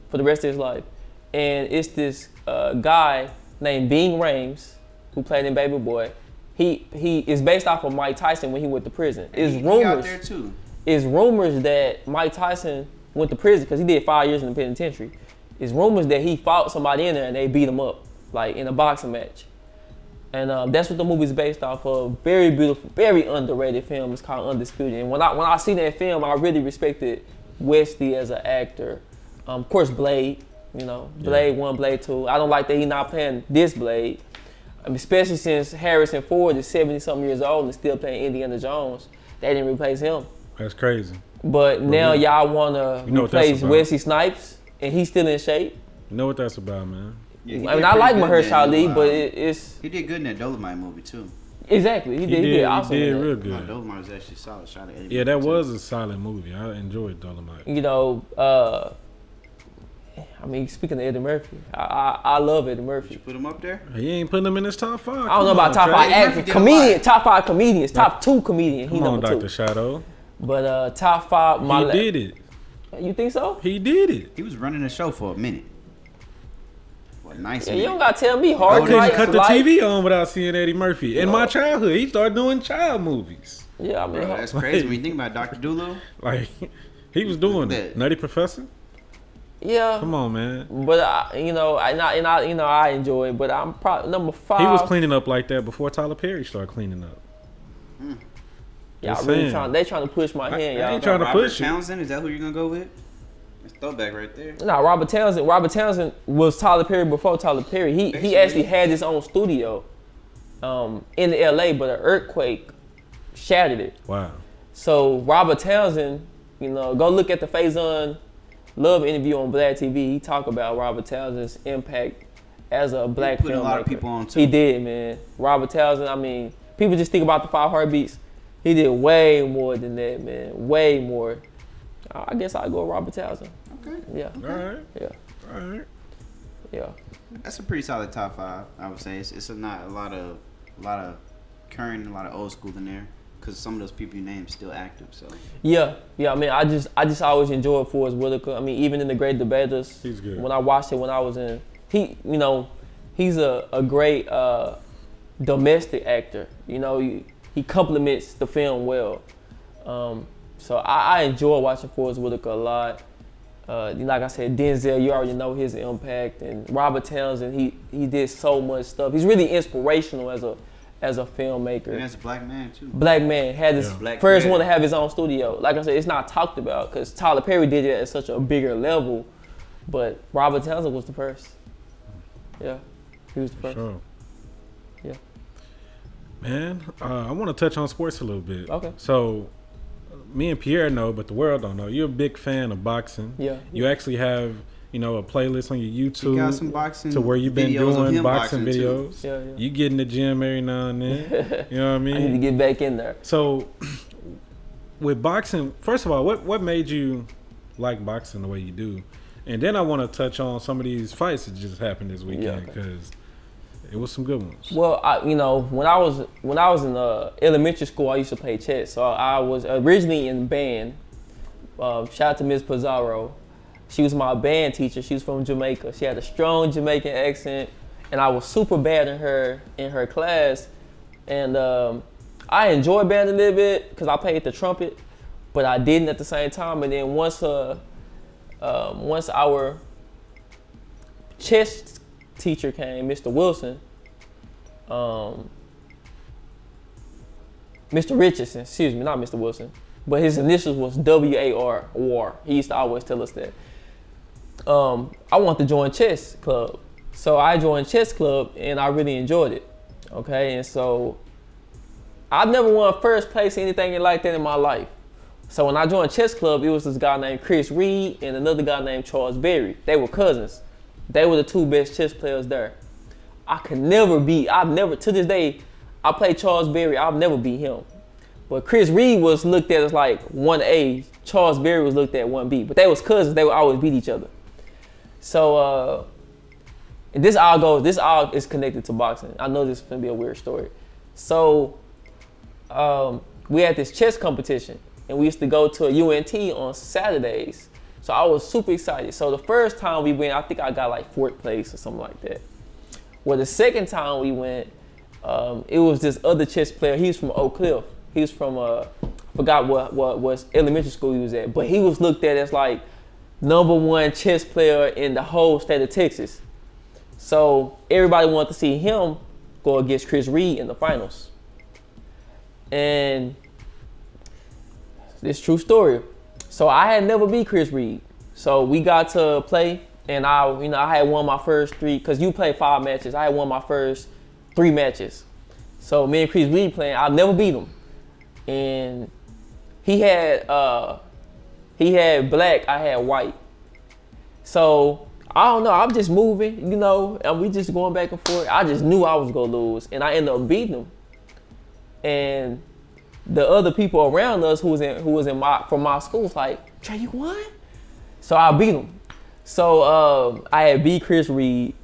for the rest of his life. And it's this guy named Bing Rames, who played in Baby Boy. He is based off of Mike Tyson when he went to prison. He out there too. It's rumors that Mike Tyson went to prison because he did 5 years in the penitentiary. It's rumors that he fought somebody in there and they beat him up, like in a boxing match. And that's what the movie's based off of. Very beautiful, very underrated film. It's called Undisputed. And when I see that film, I really respected Wesley as an actor. Of course, Blade. Blade 1, Blade 2. I don't like that he's not playing this Blade. Especially since Harrison Ford is 70-something years old and still playing Indiana Jones. They didn't replace him. That's crazy. But now y'all want to replace Wesley Snipes and he's still in shape. You know what that's about, man. Yeah, I like Mahershala Ali, but it's... He did good in that Dolomite movie, too. Exactly. He did awesome. He did real good. Dolomite was actually solid. Shout out to Eddie. Yeah, that was a solid movie. I enjoyed Dolomite. Speaking of Eddie Murphy, I love Eddie Murphy. You put him up there? He ain't putting him in his top 5. I don't know about top 5 actors. Top 5 comedians. Top 2 comedians. Come on, Dr. Shadow. But top 5, he did it. You think so? He did it. He was running the show for a minute. For a nice minute. You don't gotta tell me hard. I couldn't cut the TV on without seeing Eddie Murphy. In my childhood, he started doing child movies. Yeah, I mean, that's crazy when you think about Dr. Dolittle. Like, he was doing it. Nutty Professor. Yeah. Come on, man. But I enjoy it. But I'm probably number 5. He was cleaning up like that before Tyler Perry started cleaning up. Y'all really trying to push my hand, y'all. I ain't trying to push you. Robert Townsend, is that who you're gonna go with? That's throwback right there. No, Robert Townsend was Tyler Perry before Tyler Perry. He actually had his own studio. in LA, but an earthquake shattered it. Wow. So Robert Townsend, go look at the Faison Love interview on Black TV. He talked about Robert Townsend's impact as a black filmmaker. He put a lot of people on too. He did, man. Robert Townsend, I mean, people just think about the 5 Heartbeats. He did way more than that, man. Way more. I guess I'll go with Robert Townsend. Okay. Yeah. All right. Yeah. All right. Yeah. That's a pretty solid top 5, I would say. It's not a lot of current, a lot of old school in there, because some of those people you named still active. So. Yeah. I mean, I just always enjoyed Forrest Whitaker. I mean, even in The Great Debaters, he's good. When I watched it when I was in, he's a great domestic actor. He complements the film well. So I enjoy watching Forrest Whitaker a lot. Like I said, Denzel, you already know his impact, and Robert Townsend, he did so much stuff. He's really inspirational as a filmmaker. And as a black man too. Black man had his first one to have his own studio. Like I said, it's not talked about because Tyler Perry did it at such a bigger level, but Robert Townsend was the first. Yeah, he was the first. Sure. Yeah. Man, I want to touch on sports a little bit. Okay. So, me and Pierre know, but the world don't know. You're a big fan of boxing. Yeah. You actually have, a playlist on your YouTube. You got some boxing to where you've been doing boxing videos. Yeah. You get in the gym every now and then. You know what I mean? I need to get back in there. So, with boxing, first of all, what made you like boxing the way you do? And then I want to touch on some of these fights that just happened this weekend because it was some good ones. Well, when I was in elementary school, I used to play chess. So I was originally in band. Shout out to Miss Pizarro. She was my band teacher. She was from Jamaica. She had a strong Jamaican accent, and I was super bad in her class. And I enjoyed band a little bit because I played the trumpet, but I didn't at the same time. And then once our chess teacher came, Mr. Wilson, Mr. Richardson, excuse me, not Mr. Wilson, but his initials was W-A-R, War. He used to always tell us that. I wanted to join chess club. So I joined chess club and I really enjoyed it. Okay, and so I've never won first place or anything like that in my life. So when I joined chess club, it was this guy named Chris Reed and another guy named Charles Berry. They were cousins. They were the 2 best chess players there. To this day, I play Charles Berry, I've never beat him. But Chris Reed was looked at as like 1A, Charles Berry was looked at 1B. But they was cousins, they would always beat each other. So, and this all is connected to boxing. I know this is gonna be a weird story. So, we had this chess competition and we used to go to a UNT on Saturdays. So I was super excited. So the first time we went, I think I got like 4th place or something like that. Well, the second time we went, it was this other chess player. He was from Oak Cliff. He was from, forgot what elementary school he was at, but he was looked at as like #1 chess player in the whole state of Texas. So everybody wanted to see him go against Chris Reed in the finals. And this true story. So I had never beat Chris Reed. So we got to play, and I had won my first 3, because you play 5 matches. I had won my first 3 matches. So me and Chris Reed playing, I never beat him. And he had black, I had white. So I don't know, I'm just moving, and we just going back and forth. I just knew I was gonna lose, and I ended up beating him. And the other people around us who was from my school was like, Trey, you won? So I beat him. So I had beat Chris Reed,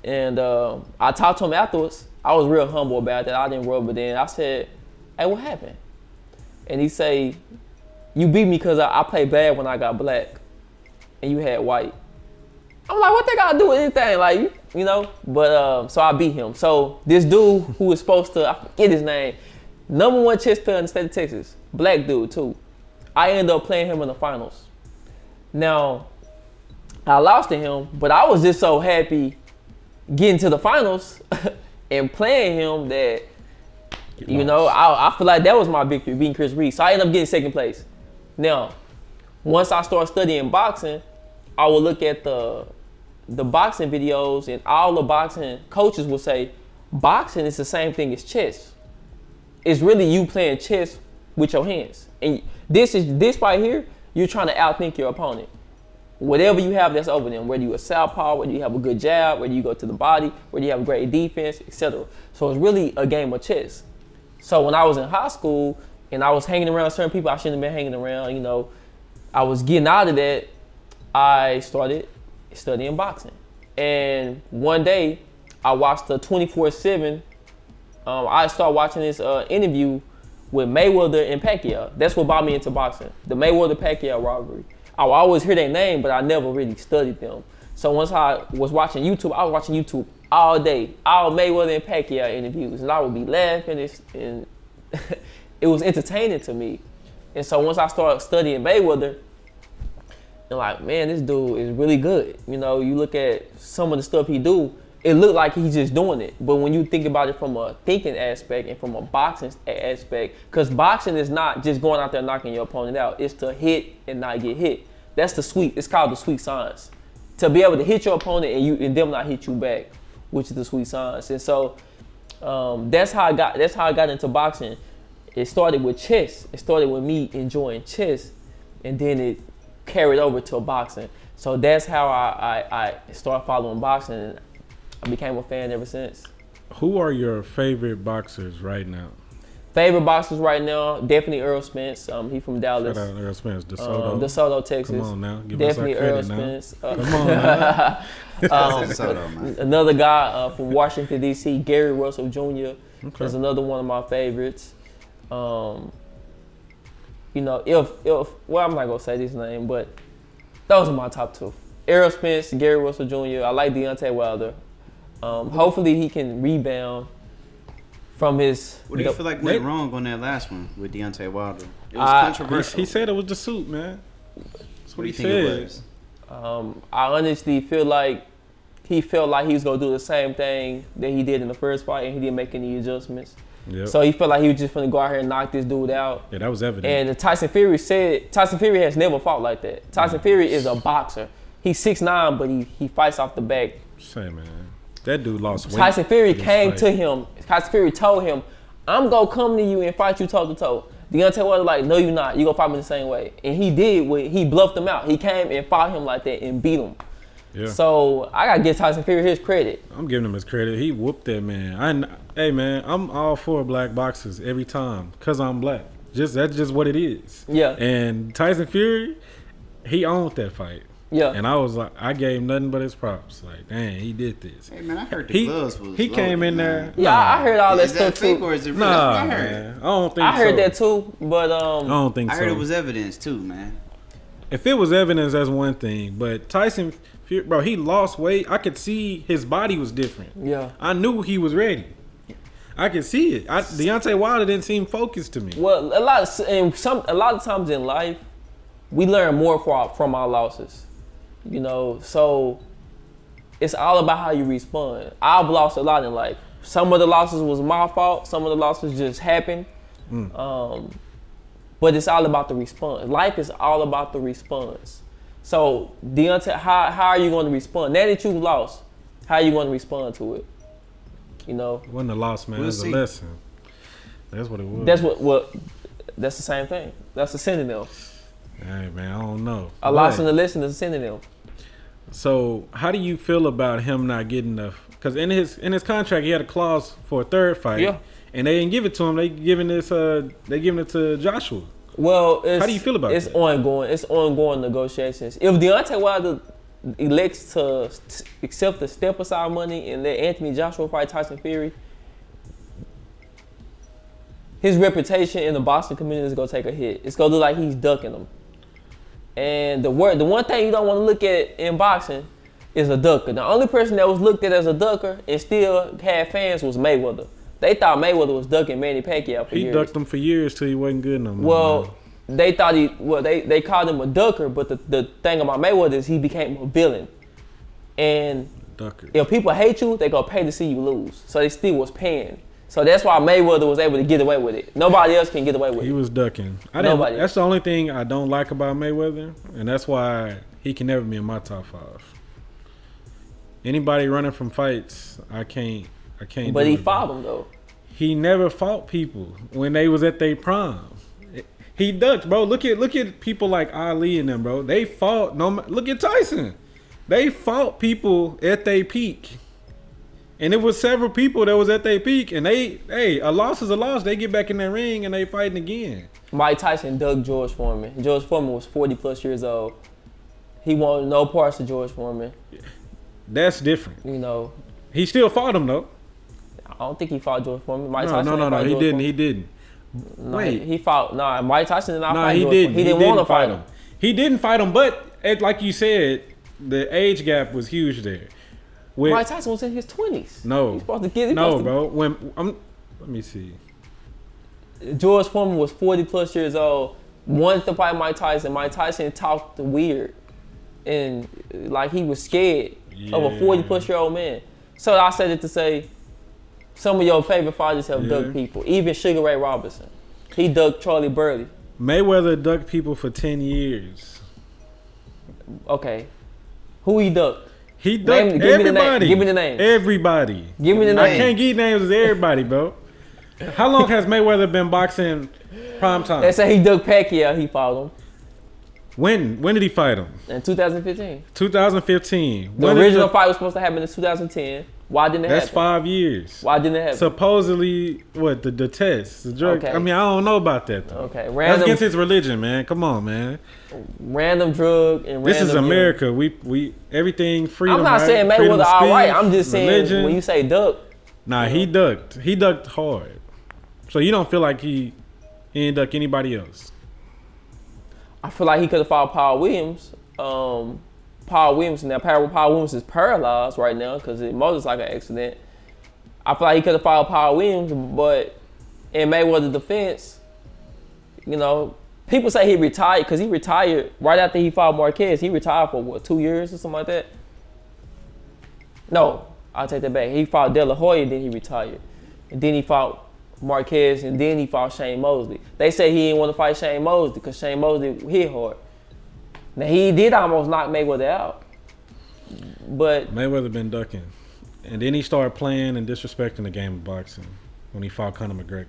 and I talked to him afterwards. I was real humble about that. I didn't rub it in. I said, hey, what happened? And he say, you beat me because I played bad when I got black, and you had white. I'm like, what they got to do with anything? But so I beat him. So this dude who was supposed to, I forget his name, #1 chess player in the state of Texas, black dude too. I ended up playing him in the finals. Now, I lost to him, but I was just so happy getting to the finals and playing him that, I feel like that was my victory, beating Chris Reed. So I ended up getting 2nd place. Now, once I started studying boxing, I would look at the boxing videos, and all the boxing coaches would say, Boxing is the same thing as chess. It's really you playing chess with your hands. And this right here, you're trying to outthink your opponent. Whatever you have that's over them, whether you a southpaw, whether you have a good jab, whether you go to the body, whether you have a great defense, etc. So it's really a game of chess. So when I was in high school and I was hanging around certain people I shouldn't have been hanging around, you know, I was getting out of that, I started studying boxing. And one day I watched the 24/7. I started watching this interview with Mayweather and Pacquiao. That's what brought me into boxing, the Mayweather-Pacquiao rivalry. I would always hear their name, but I never really studied them. So once I was watching YouTube, I was watching YouTube all day, all Mayweather and Pacquiao interviews, and I would be laughing, and it was entertaining to me. And so once I started studying Mayweather, and like, man, this dude is really good. You know, you look at some of the stuff he do, it looked like he's just doing it. But when you think about it from a thinking aspect and from a boxing aspect, because boxing is not just going out there knocking your opponent out, it's to hit and not get hit. That's it's called the sweet science. To be able to hit your opponent and them not hit you back, which is the sweet science. And so that's how I got into boxing. It started with chess. It started with me enjoying chess, and then it carried over to boxing. So that's how I started following boxing, and I became a fan ever since. Who are your favorite boxers right now? Favorite boxers right now, definitely Earl Spence. He from Dallas. Shout out Earl Spence, DeSoto, Texas. Come on now, give definitely us our Earl credit Spence. Come on now. Another guy from Washington D.C., Gary Russell Jr. Okay. is another one of my favorites. You know, if I'm not gonna say this name, but those are my top two. Earl Spence, Gary Russell Jr. I like Deontay Wilder. Hopefully he can rebound from his. What do you feel like went wrong on that last one with Deontay Wilder? It was controversial. He said it was the suit, man. That's what he think said. it was? I honestly feel like he felt like he was gonna do the same thing that he did in the first fight, and he didn't make any adjustments. Yep. So he felt like he was just gonna go out here and knock this dude out. Yeah, that was evident. And Tyson Fury has never fought like that. Tyson Fury is a boxer. He's 6'9", but he fights off the back. Say, man, that dude lost weight. Tyson Fury came to him. Tyson Fury told him, "I'm gonna come to you and fight you toe to toe." Deontay Wilder like, "No, you're not. You gonna fight me the same way." And he did. He bluffed him out. He came and fought him like that and beat him. Yeah. So I gotta give Tyson Fury his credit. I'm giving him his credit. He whooped that man. Hey man, I'm all for black boxers every time because I'm black. That's just what it is. Yeah. And Tyson Fury, he owned that fight. Yeah. And I was like, I gave him nothing but his props. Like, dang, he did this. Hey man, I heard the gloves was. He came in there. Yeah, I heard all that stuff too. Is that fake too. or is it real? Nah, That's what I heard. man. I don't think so. I heard that too, but I don't think so. I heard it was evidence too, man. If it was evidence, that's one thing. But Tyson Fury, bro, he lost weight. I could see his body was different. Yeah. I knew he was ready. I could see it. Deontay Wilder didn't seem focused to me. Well, a lot of times in life, we learn more from our losses. You know, so it's all about how you respond. I've lost a lot in life. Some of the losses was my fault. Some of the losses just happened. But it's all about the response. Life is all about the response. So Deontay, how are you going to respond? Now that you lost, how are you going to respond to it? You know, It wasn't a loss, man. It was a lesson. That's what it was. That's the same thing. That's a synonym. Hey, man, I don't know. A loss and a lesson is a synonym. So, how do you feel about him not getting enough? Because in his contract, he had a clause for a third fight. Yeah. And they didn't give it to him. They giving it to Joshua. Well, how do you feel about that? It's ongoing negotiations. If Deontay Wilder elects to accept the step aside money and let Anthony Joshua fight Tyson Fury, his reputation in the boxing community is gonna take a hit. It's gonna look like he's ducking them. And the one thing you don't want to look at in boxing is a ducker. The only person that was looked at as a ducker and still had fans was Mayweather. They thought Mayweather was ducking Manny Pacquiao for years. He ducked him for years till he wasn't good no more. Well, they thought they called him a ducker, but the thing about Mayweather is he became a villain. And ducker. If people hate you, they gonna pay to see you lose. So they still was paying. So that's why Mayweather was able to get away with it. Nobody else can get away with it. He was ducking. Nobody. That's the only thing I don't like about Mayweather, and that's why he can never be in my top 5. Anybody running from fights, I can't I can't. But he fought them though. He never fought people when they was at their prime. He ducked, bro. Look at people like Ali and them, bro. They fought. Look at Tyson. They fought people at their peak. And it was several people that was at their peak, and a loss is a loss. They get back in that ring and they fighting again. Mike Tyson dug George Foreman. George Foreman was 40 plus years old. He wanted no parts of George Foreman. That's different. You know. He still fought him though. I don't think he fought George Foreman. No, he didn't. He didn't. No, Wait. He fought. Nah, Mike Tyson did not fight he George didn't. Foreman. He didn't want to fight him. He didn't fight him, but like you said, the age gap was huge there. Mike Tyson was in his 20s. No. He's supposed to get. Bro. Let me see. George Foreman was 40 plus years old. Wanted to fight Mike Tyson. Mike Tyson talked weird, and like he was scared of a 40 plus year old man. So I said it to say, some of your favorite fighters have ducked people. Even Sugar Ray Robinson, he ducked Charlie Burley. Mayweather ducked people for 10 years. Okay, who he ducked? He ducked everybody. Give me the name. Everybody. Give me the name. I can't give names of everybody, bro. How long has Mayweather been boxing prime time? They say he ducked Pacquiao. He fought him. When did he fight him? In 2015. 2015. The original fight was supposed to happen in 2010. Why didn't it happen? That's 5 years. Why didn't it happen? Supposedly, what, the test, the drug. Okay. I mean, I don't know about that, though. Okay. That's against his religion, man. Come on, man. Random drug and random. This is America. We everything freedom. I'm not saying Mayweather all right. I'm just saying religion. When you say duck. Nah, he ducked. He ducked hard. So you don't feel like he didn't duck anybody else? I feel like he could have fought Paul Williams. Paul Williams is paralyzed right now because his motorcycle accident. I feel like he could have fought Paul Williams, but in Mayweather's defense, you know, people say he retired because he retired right after he fought Marquez. He retired for what, 2 years or something like that? No, I'll take that back. He fought De La Hoya, then he retired. And then he fought Marquez, and then he fought Shane Mosley. They say he didn't want to fight Shane Mosley because Shane Mosley hit hard. Now, he did almost knock Mayweather out. But Mayweather been ducking. And then he started playing and disrespecting the game of boxing when he fought Conor McGregor.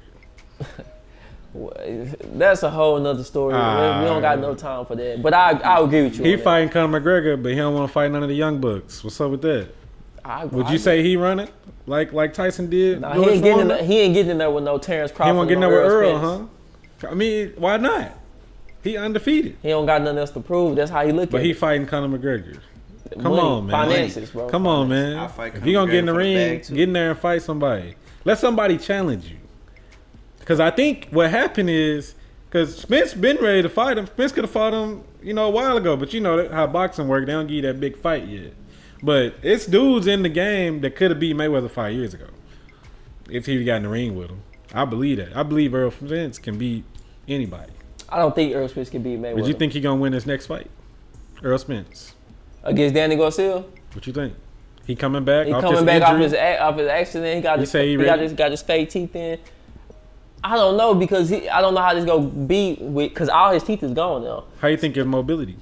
That's a whole nother story. We don't got no time for that. But I agree with you. He fighting Conor McGregor, but he don't want to fight none of the young bucks. What's up with that? Would you say he run it like Tyson did? Nah, he ain't getting in there with no Terrence Crawford. He won't get in there with Earl, huh? I mean, why not? He undefeated. He don't got nothing else to prove. That's how he look at it. But he fighting Conor McGregor. Come on, man. Finances, bro. Come on, man. If you gonna get in the ring, get in there and fight somebody. Let somebody challenge you. Because I think what happened is, because Spence been ready to fight him. Spence could have fought him, a while ago. But you know how boxing works. They don't give you that big fight yet. But it's dudes in the game that could have beat Mayweather 5 years ago if he got in the ring with him. I believe that. I believe Earl Spence can beat anybody. I don't think Earl Spence can beat Mayweather. But you think he gonna win his next fight? Earl Spence against Danny Garcia? What you think? He coming back? He coming back off his accident. He got his fake teeth in. I don't know because I don't know how this gonna be because all his teeth is gone now. How you think his mobility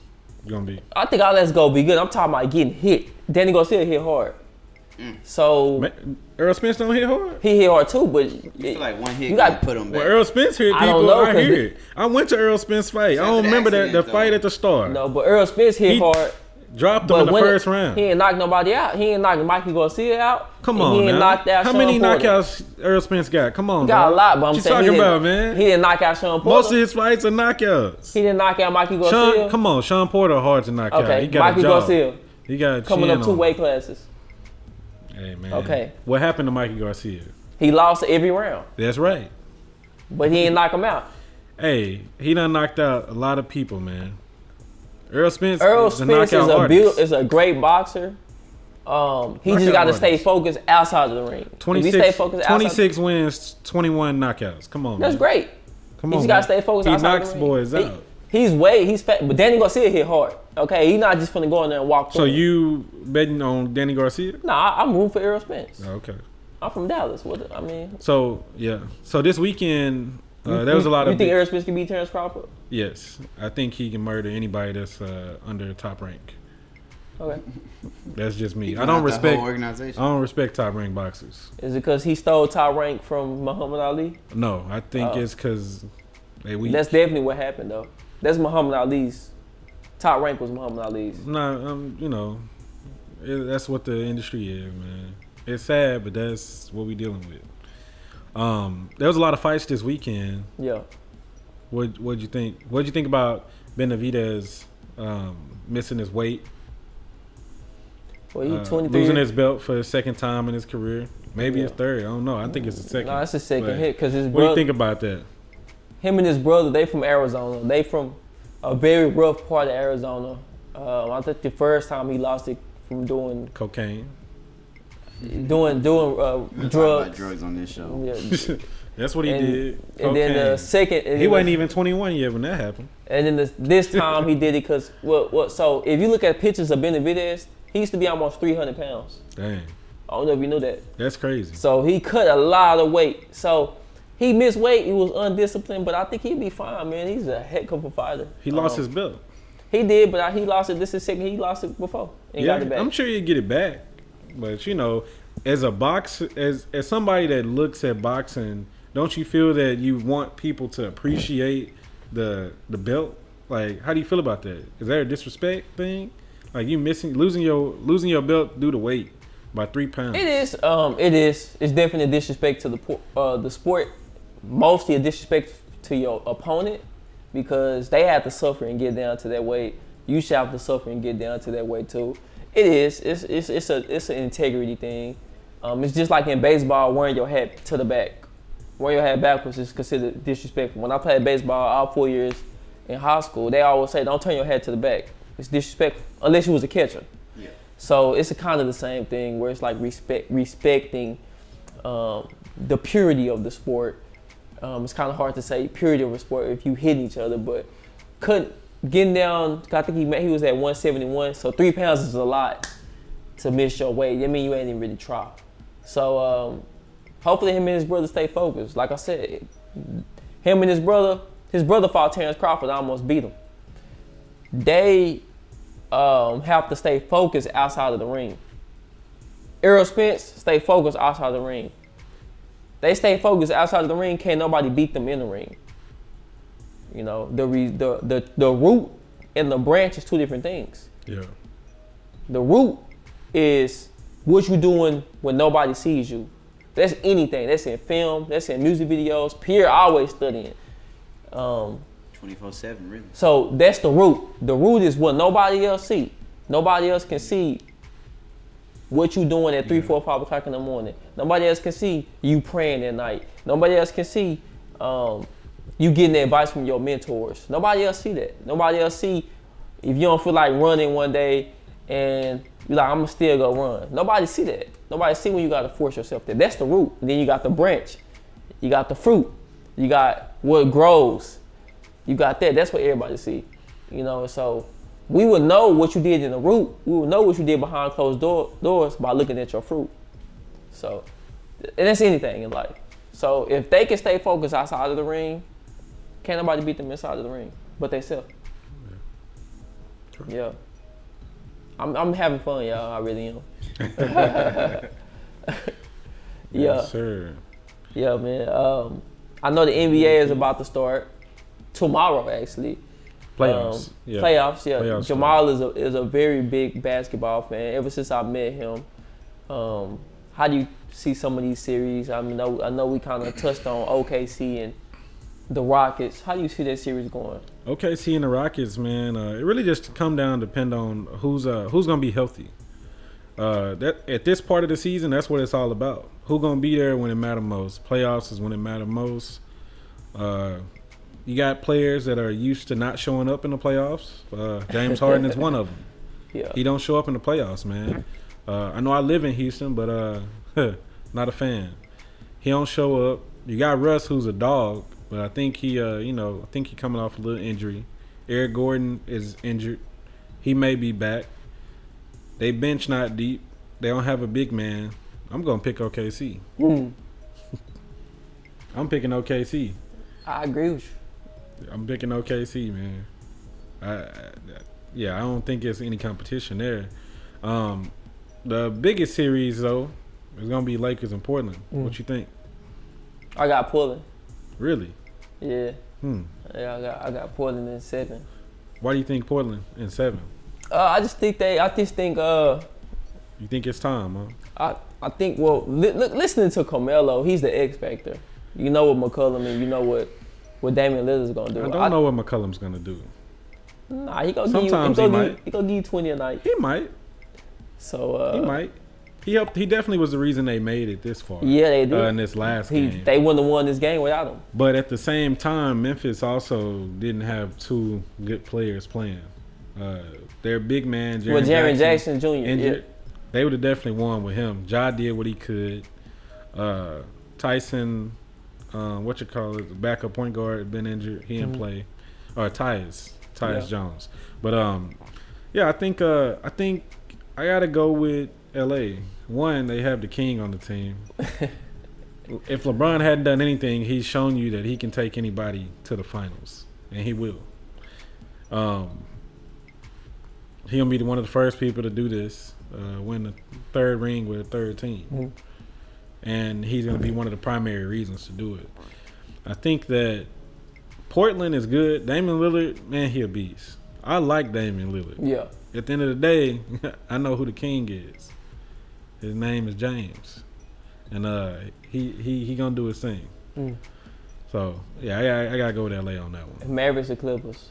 gonna be? I think all that's gonna be good. I'm talking about getting hit. Danny Garcia hit hard. So Earl Spence don't hit hard? He hit hard too, but you feel like one hit you got put him back. Well, Earl Spence hit people. I don't know. I hear it. I went to Earl Spence fight. I don't remember the fight at the start. No, but Earl Spence hit hard. Dropped him in the first round. He ain't knocked nobody out. He ain't knocked Mikey Garcia out. Come on, he ain't knocked out How Sean many Porter. knockouts Earl Spence got? Come on, he got a lot, but I'm saying talking about, man? He didn't knock out Sean Porter. Most of his fights are knockouts. He didn't knock out Mikey Garcia. Come on, Sean Porter hard to knock out. Okay, He got Mikey Garcia. He got coming up 2 weight classes. Hey man. Okay. What happened to Mikey Garcia? He lost every round. That's right. But he ain't knock him out. Hey, he done knocked out a lot of people, man. Earl Spence is a great boxer. He just got to stay focused outside of the ring. 26 wins, 21 knockouts. Come on, man. That's great. Come on, he just got to stay focused outside of the ring. He knocks boys out. He's fat, but Danny Garcia hit hard. Okay, he's not just finna go in there and walk through. So you betting on Danny Garcia? Nah, I'm rooting for Earl Spence. Okay. I'm from Dallas. So yeah. So this weekend, there was a lot of. You think Earl Spence can beat Terrence Crawford? Yes, I think he can murder anybody that's under the top rank. Okay. That's just me. He I don't got the respect whole organization. I don't respect top ranked boxers. Is it because he stole top rank from Muhammad Ali? No, I think it's because they weak. That's definitely what happened though. That's Muhammad Ali's top rank was Muhammad Ali's. No, you know, that's what the industry is, man. It's sad, but that's what we dealing with. There was a lot of fights this weekend. Yeah. What'd you think? What'd you think about Benavidez missing his weight? Well, he's 23. Losing his belt for the second time in his career. Maybe his third. I don't know. I think it's the second. No, it's the second hit because his brother. What do you think about that? Him and his brother, they from Arizona. They from a very rough part of Arizona. I think the first time he lost it from doing cocaine, doing drugs. About drugs on this show. Yeah. That's what he did. And then the second, he wasn't even 21 yet when that happened. And then this time he did it because so if you look at pictures of Benavidez, he used to be almost 300 pounds. Dang. I don't know if you knew that. That's crazy. So he cut a lot of weight. So he missed weight. He was undisciplined, but I think he'd be fine, man. He's a heck of a fighter. He lost his belt. He did, but he lost it. This is second. He lost it before and got it back. I'm sure he'd get it back. But you know, as a boxer, as somebody that looks at boxing, don't you feel that you want people to appreciate the belt? Like, how do you feel about that? Is that a disrespect thing? Like you losing your belt due to weight by 3 pounds? It is. It is. It's definitely a disrespect to the sport. Mostly a disrespect to your opponent because they have to suffer and get down to that weight. You should have to suffer and get down to that weight too. It is. It's an integrity thing. It's just like in baseball, wearing your hat to the back. Wearing your hat backwards is considered disrespectful. When I played baseball all 4 years in high school, they always say, don't turn your head to the back. It's disrespectful, unless you was a catcher. Yeah. So it's a kind of the same thing where it's like respecting the purity of the sport. It's kind of hard to say purity of a sport if you hit each other, but getting down, I think he was at 171, so 3 pounds is a lot to miss your weight. I mean, you ain't even really try. So hopefully him and his brother stay focused. Like I said, him and his brother fought Terrence Crawford, almost beat him. They have to stay focused outside of the ring. Earl Spence stay focused outside of the ring. They stay focused outside of the ring. Can't nobody beat them in the ring. You know, the root and the branch is two different things. Yeah. The root is what you doing when nobody sees you. That's anything. That's in film. That's in music videos. Pierre always studying. 24/7, really. So that's the root. The root is what nobody else see. Nobody else can see what you doing at 3, 4, 5 o'clock in the morning. Nobody else can see you praying at night. Nobody else can see you getting advice from your mentors. Nobody else see that. Nobody else see if you don't feel like running one day and you're like, I'm gonna still go run. Nobody see that. Nobody see when you gotta force yourself there. That's the root. And then you got the branch. You got the fruit. You got what grows. You got that. That's what everybody see. You know, so we would know what you did in the root. We would know what you did behind closed doors by looking at your fruit. So, and that's anything in life. So if they can stay focused outside of the ring, can't nobody beat them inside of the ring but they self. Yeah. I'm having fun, y'all. I really am. Yeah. Yes, sir. Yeah, man. I know the NBA is about to start tomorrow, actually. Playoffs. Playoffs, yeah. Playoffs, Jamal is a very big basketball fan. Ever since I met him, how do you see some of these series? I mean, I know we kind of touched on OKC and the Rockets. How do you see that series going? OKC and the Rockets, man. It really just depend on who's gonna be healthy. That at this part of the season, that's what it's all about. Who's gonna be there when it matters most? Playoffs is when it matters most. You got players that are used to not showing up in the playoffs. James Harden is one of them. Yeah. He don't show up in the playoffs, man. I know I live in Houston, but not a fan. He don't show up. You got Russ, who's a dog, but I think he coming off a little injury. Eric Gordon is injured. He may be back. They bench not deep. They don't have a big man. I'm gonna pick OKC. I'm picking OKC. I agree with you. I'm picking OKC, man. I don't think there's any competition there. The biggest series though is gonna be Lakers and Portland. What you think? I got Portland. Really? Yeah. Yeah, I got Portland in 7. Why do you think Portland in 7? I just think You think it's time, huh? I think listening to Carmelo, he's the X factor. You know what McCollum and you know what Damian Lillard's gonna do. I don't know what McCollum's gonna do. Nah, he gonna give you 20 a night. He might. So he might. He helped. He definitely was the reason they made it this far. Yeah, they did. In this last game, they wouldn't have won this game without him. But at the same time, Memphis also didn't have 2 good players playing. Their big man, Jaren Jackson Jr. injured. Yeah. They would have definitely won with him. Ja did what he could. Tyson, the backup point guard, had been injured. He didn't play. Or Tyus Jones. But I think I gotta go with LA. One, they have the king on the team. If LeBron hadn't done anything, he's shown you that he can take anybody to the finals, and he will. He'll be one of the first people to do this, win the 3rd ring with a 3rd team, and he's going to be one of the primary reasons to do it. I think that Portland is good. Damian Lillard, man, he a beast. I like Damian Lillard. Yeah. At the end of the day, I know who the king is. His name is James, and he gonna do his thing. So yeah, I gotta go with LA on that one. Mavericks or Clippers?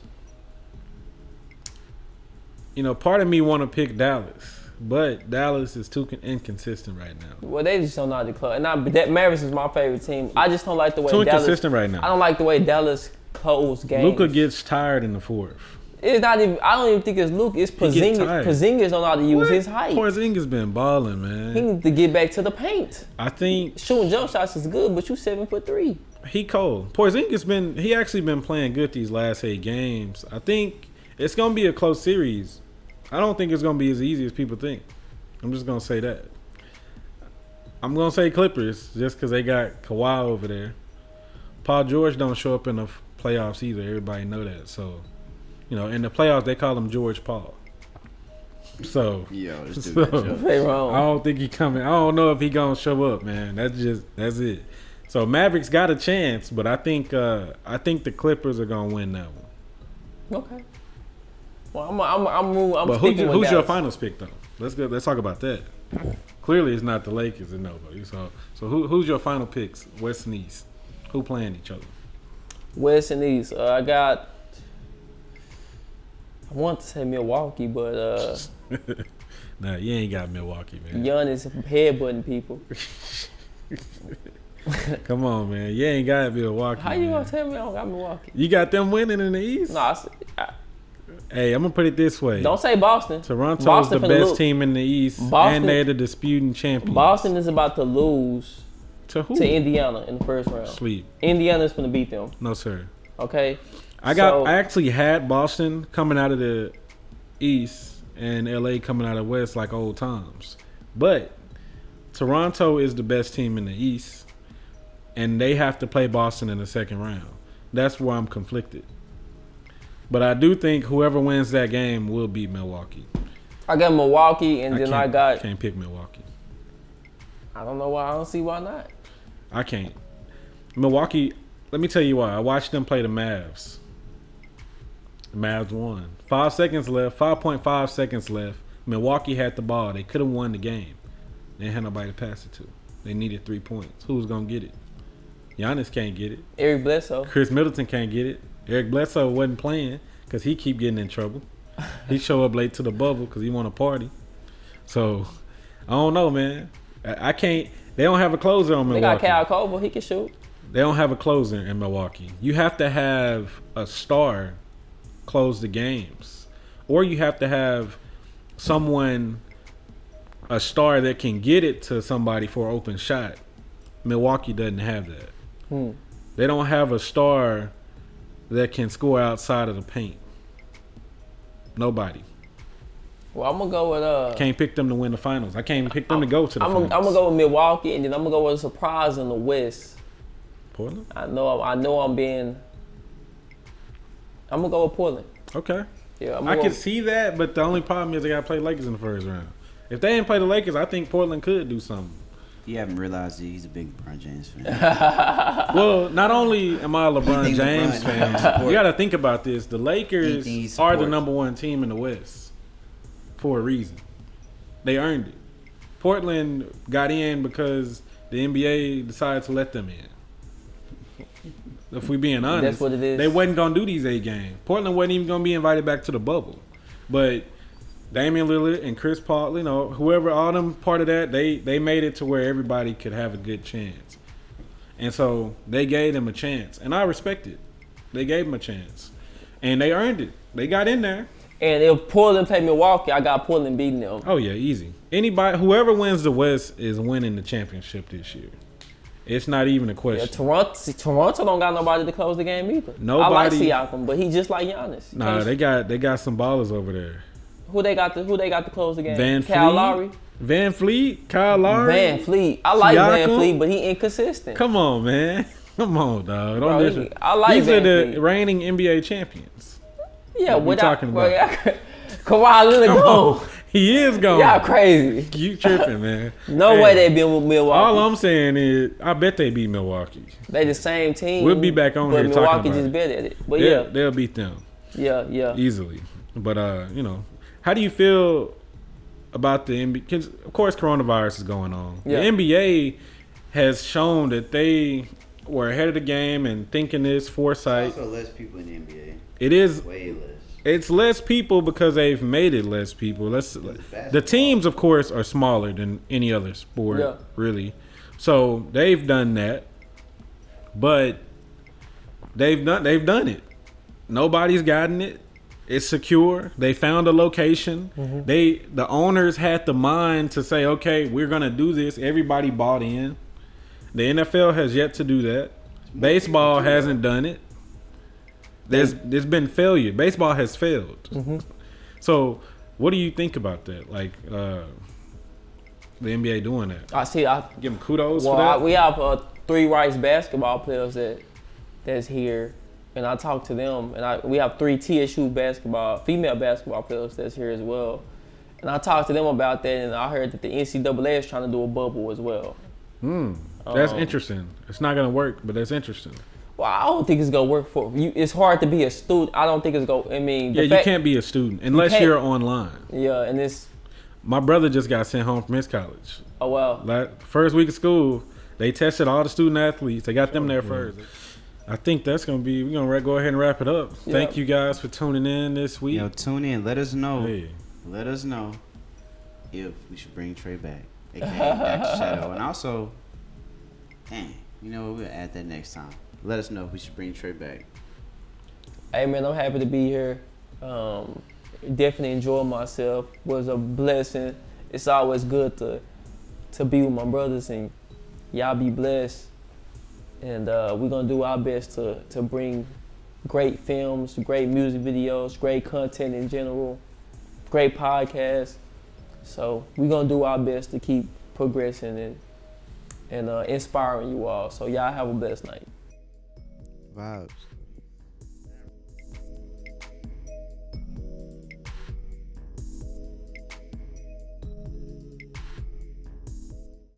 You know, part of me want to pick Dallas, but Dallas is too inconsistent right now. Well, they just don't know how to close. And that Mavericks is my favorite team. I just don't like the way too Dallas. Inconsistent right now. I don't like the way Dallas close games. Luka gets tired in the 4th. It's not even. I don't even think it's Luke. It's Porzingis. Porzingis don't know how to use his height. Porzingis been balling, man. He needs to get back to the paint. I think shooting jump shots is good, but you 7'3". He cold. Porzingis he actually been playing good these last 8 games. I think it's gonna be a close series. I don't think it's gonna be as easy as people think. I'm just gonna say that. I'm gonna say Clippers just because they got Kawhi over there. Paul George don't show up in the playoffs either. Everybody know that. So. You know, in the playoffs, they call him George Paul. So, wrong. I don't think he coming. I don't know if he gonna show up, man. That's it. So Mavericks got a chance, but I think the Clippers are gonna win that one. Okay. Well, I'm but who's your finals pick though? Let's talk about that. Clearly, it's not the Lakers and nobody. So who's your final picks? West and East. Who playing each other? West and East. I want to say Milwaukee, but nah, you ain't got Milwaukee, man. Giannis headbutting people. Come on, man. You ain't got Milwaukee. How you gonna tell me I don't got Milwaukee? You got them winning in the East? No, hey, I'm gonna put it this way. Don't say Boston. Toronto's the best team in the East, and they're the disputing champions. Boston is about to lose to who? To Indiana in the 1st round. Sleep. Indiana's gonna beat them. No, sir. Okay. I actually had Boston coming out of the East and LA coming out of West like old times. But Toronto is the best team in the East, and they have to play Boston in the 2nd round. That's why I'm conflicted. But I do think whoever wins that game will beat Milwaukee. I got Milwaukee, and then I can't pick Milwaukee. I don't know why. I don't see why not. I can't. Milwaukee, let me tell you why. I watched them play the Mavs. Mavs won. 5 seconds left. 5.5 seconds left. Milwaukee had the ball. They could have won the game. They didn't have nobody to pass it to. They needed 3 points. Who's going to get it? Giannis can't get it. Eric Bledsoe. Chris Middleton can't get it. Eric Bledsoe wasn't playing because he keep getting in trouble. He show up late to the bubble because he want to party. So, I don't know, man. I can't. They don't have a closer on Milwaukee. They got Kyle Korver. He can shoot. They don't have a closer in Milwaukee. You have to have a star close the games, or you have to have a star that can get it to somebody for an open shot. Milwaukee doesn't have that. They don't have a star that can score outside of the paint. Nobody. Well, I'm gonna go with Can't pick them to win the finals. I can't pick them to go to the finals. I'm gonna go with Milwaukee, and then I'm gonna go with a surprise in the West. Portland. I know I'm gonna go with Portland. Okay. Yeah, I can see that, but the only problem is they gotta play Lakers in the 1st round. If they didn't play the Lakers, I think Portland could do something. You haven't realized that he's a big LeBron James fan. Well, not only am I a LeBron James fan, you got to think about this. The Lakers are the number one team in the West for a reason. They earned it. Portland got in because the NBA decided to let them in. If we being honest, that's what it is. They wasn't going to do these 8 games. Portland wasn't even going to be invited back to the bubble. But Damian Lillard and Chris Paul, whoever, all them part of that, they made it to where everybody could have a good chance. And so they gave them a chance. And I respect it. They gave them a chance. And they earned it. They got in there. And if Portland played Milwaukee, I got Portland beating them. Oh, yeah, easy. Whoever wins the West is winning the championship this year. It's not even a question. Yeah, Toronto don't got nobody to close the game either. Nobody. I like Siakam, but he just like Giannis. Nah, they got some ballers over there. Who they got to close the game? Van Kyle Fleet? Lowry? Van Fleet? Kyle Lowry? Van Fleet. I like Siakam? Van Fleet, but he inconsistent. Come on, man. Come on, dog. I like These Van are the Fleet. reigning NBA champions. Yeah, what we talking about? Kawhi Leonard gone. He is gone. Y'all crazy. You tripping, man. No way they been with Milwaukee. All I'm saying is, I bet they beat Milwaukee. They the same team. We'll be back on here talking about it. Milwaukee just better at it. But they'll beat them. Yeah. Easily. But, how do you feel about the NBA? Because, of course, coronavirus is going on. Yeah. The NBA has shown that they were ahead of the game and thinking this foresight. There's also less people in the NBA. It is. Way less. It's less people because they've made it less people. The teams, of course, are smaller than any other sport, really. So they've done that, but they've done it. Nobody's gotten it. It's secure. They found a location. Mm-hmm. The owners had the mind to say, okay, we're gonna do this. Everybody bought in. The NFL has yet to do that. Baseball hasn't done it. There's been failure. Baseball has failed. Mm-hmm. So, what do you think about that? Like the NBA doing that? I give them kudos for that. We have 3 Rice basketball players that's here, and I talked to them, and we have 3 TSU female basketball players that's here as well, and I talked to them about that, and I heard that the NCAA is trying to do a bubble as well. That's interesting. It's not gonna work, but that's interesting. Well, I don't think it's gonna work for you. It's hard to be a student. I don't think it's gonna. I mean, you can't be a student unless you're online. Yeah, and it's. My brother just got sent home from his college. Oh wow! First week of school, they tested all the student athletes. They got them there first. I think that's gonna be. We're gonna go ahead and wrap it up. Yeah. Thank you guys for tuning in this week. Tune in. Let us know. Hey. Let us know if we should bring Trey back, aka Dr. Shadow, and also, we'll add that next time. Let us know if we should bring Trey back. Hey man, I'm happy to be here. Definitely enjoyed myself. Was a blessing. It's always good to be with my brothers, and y'all be blessed. And we're gonna do our best to bring great films, great music videos, great content in general, great podcasts. So we're gonna do our best to keep progressing and inspiring you all. So y'all have a blessed night. Vibes.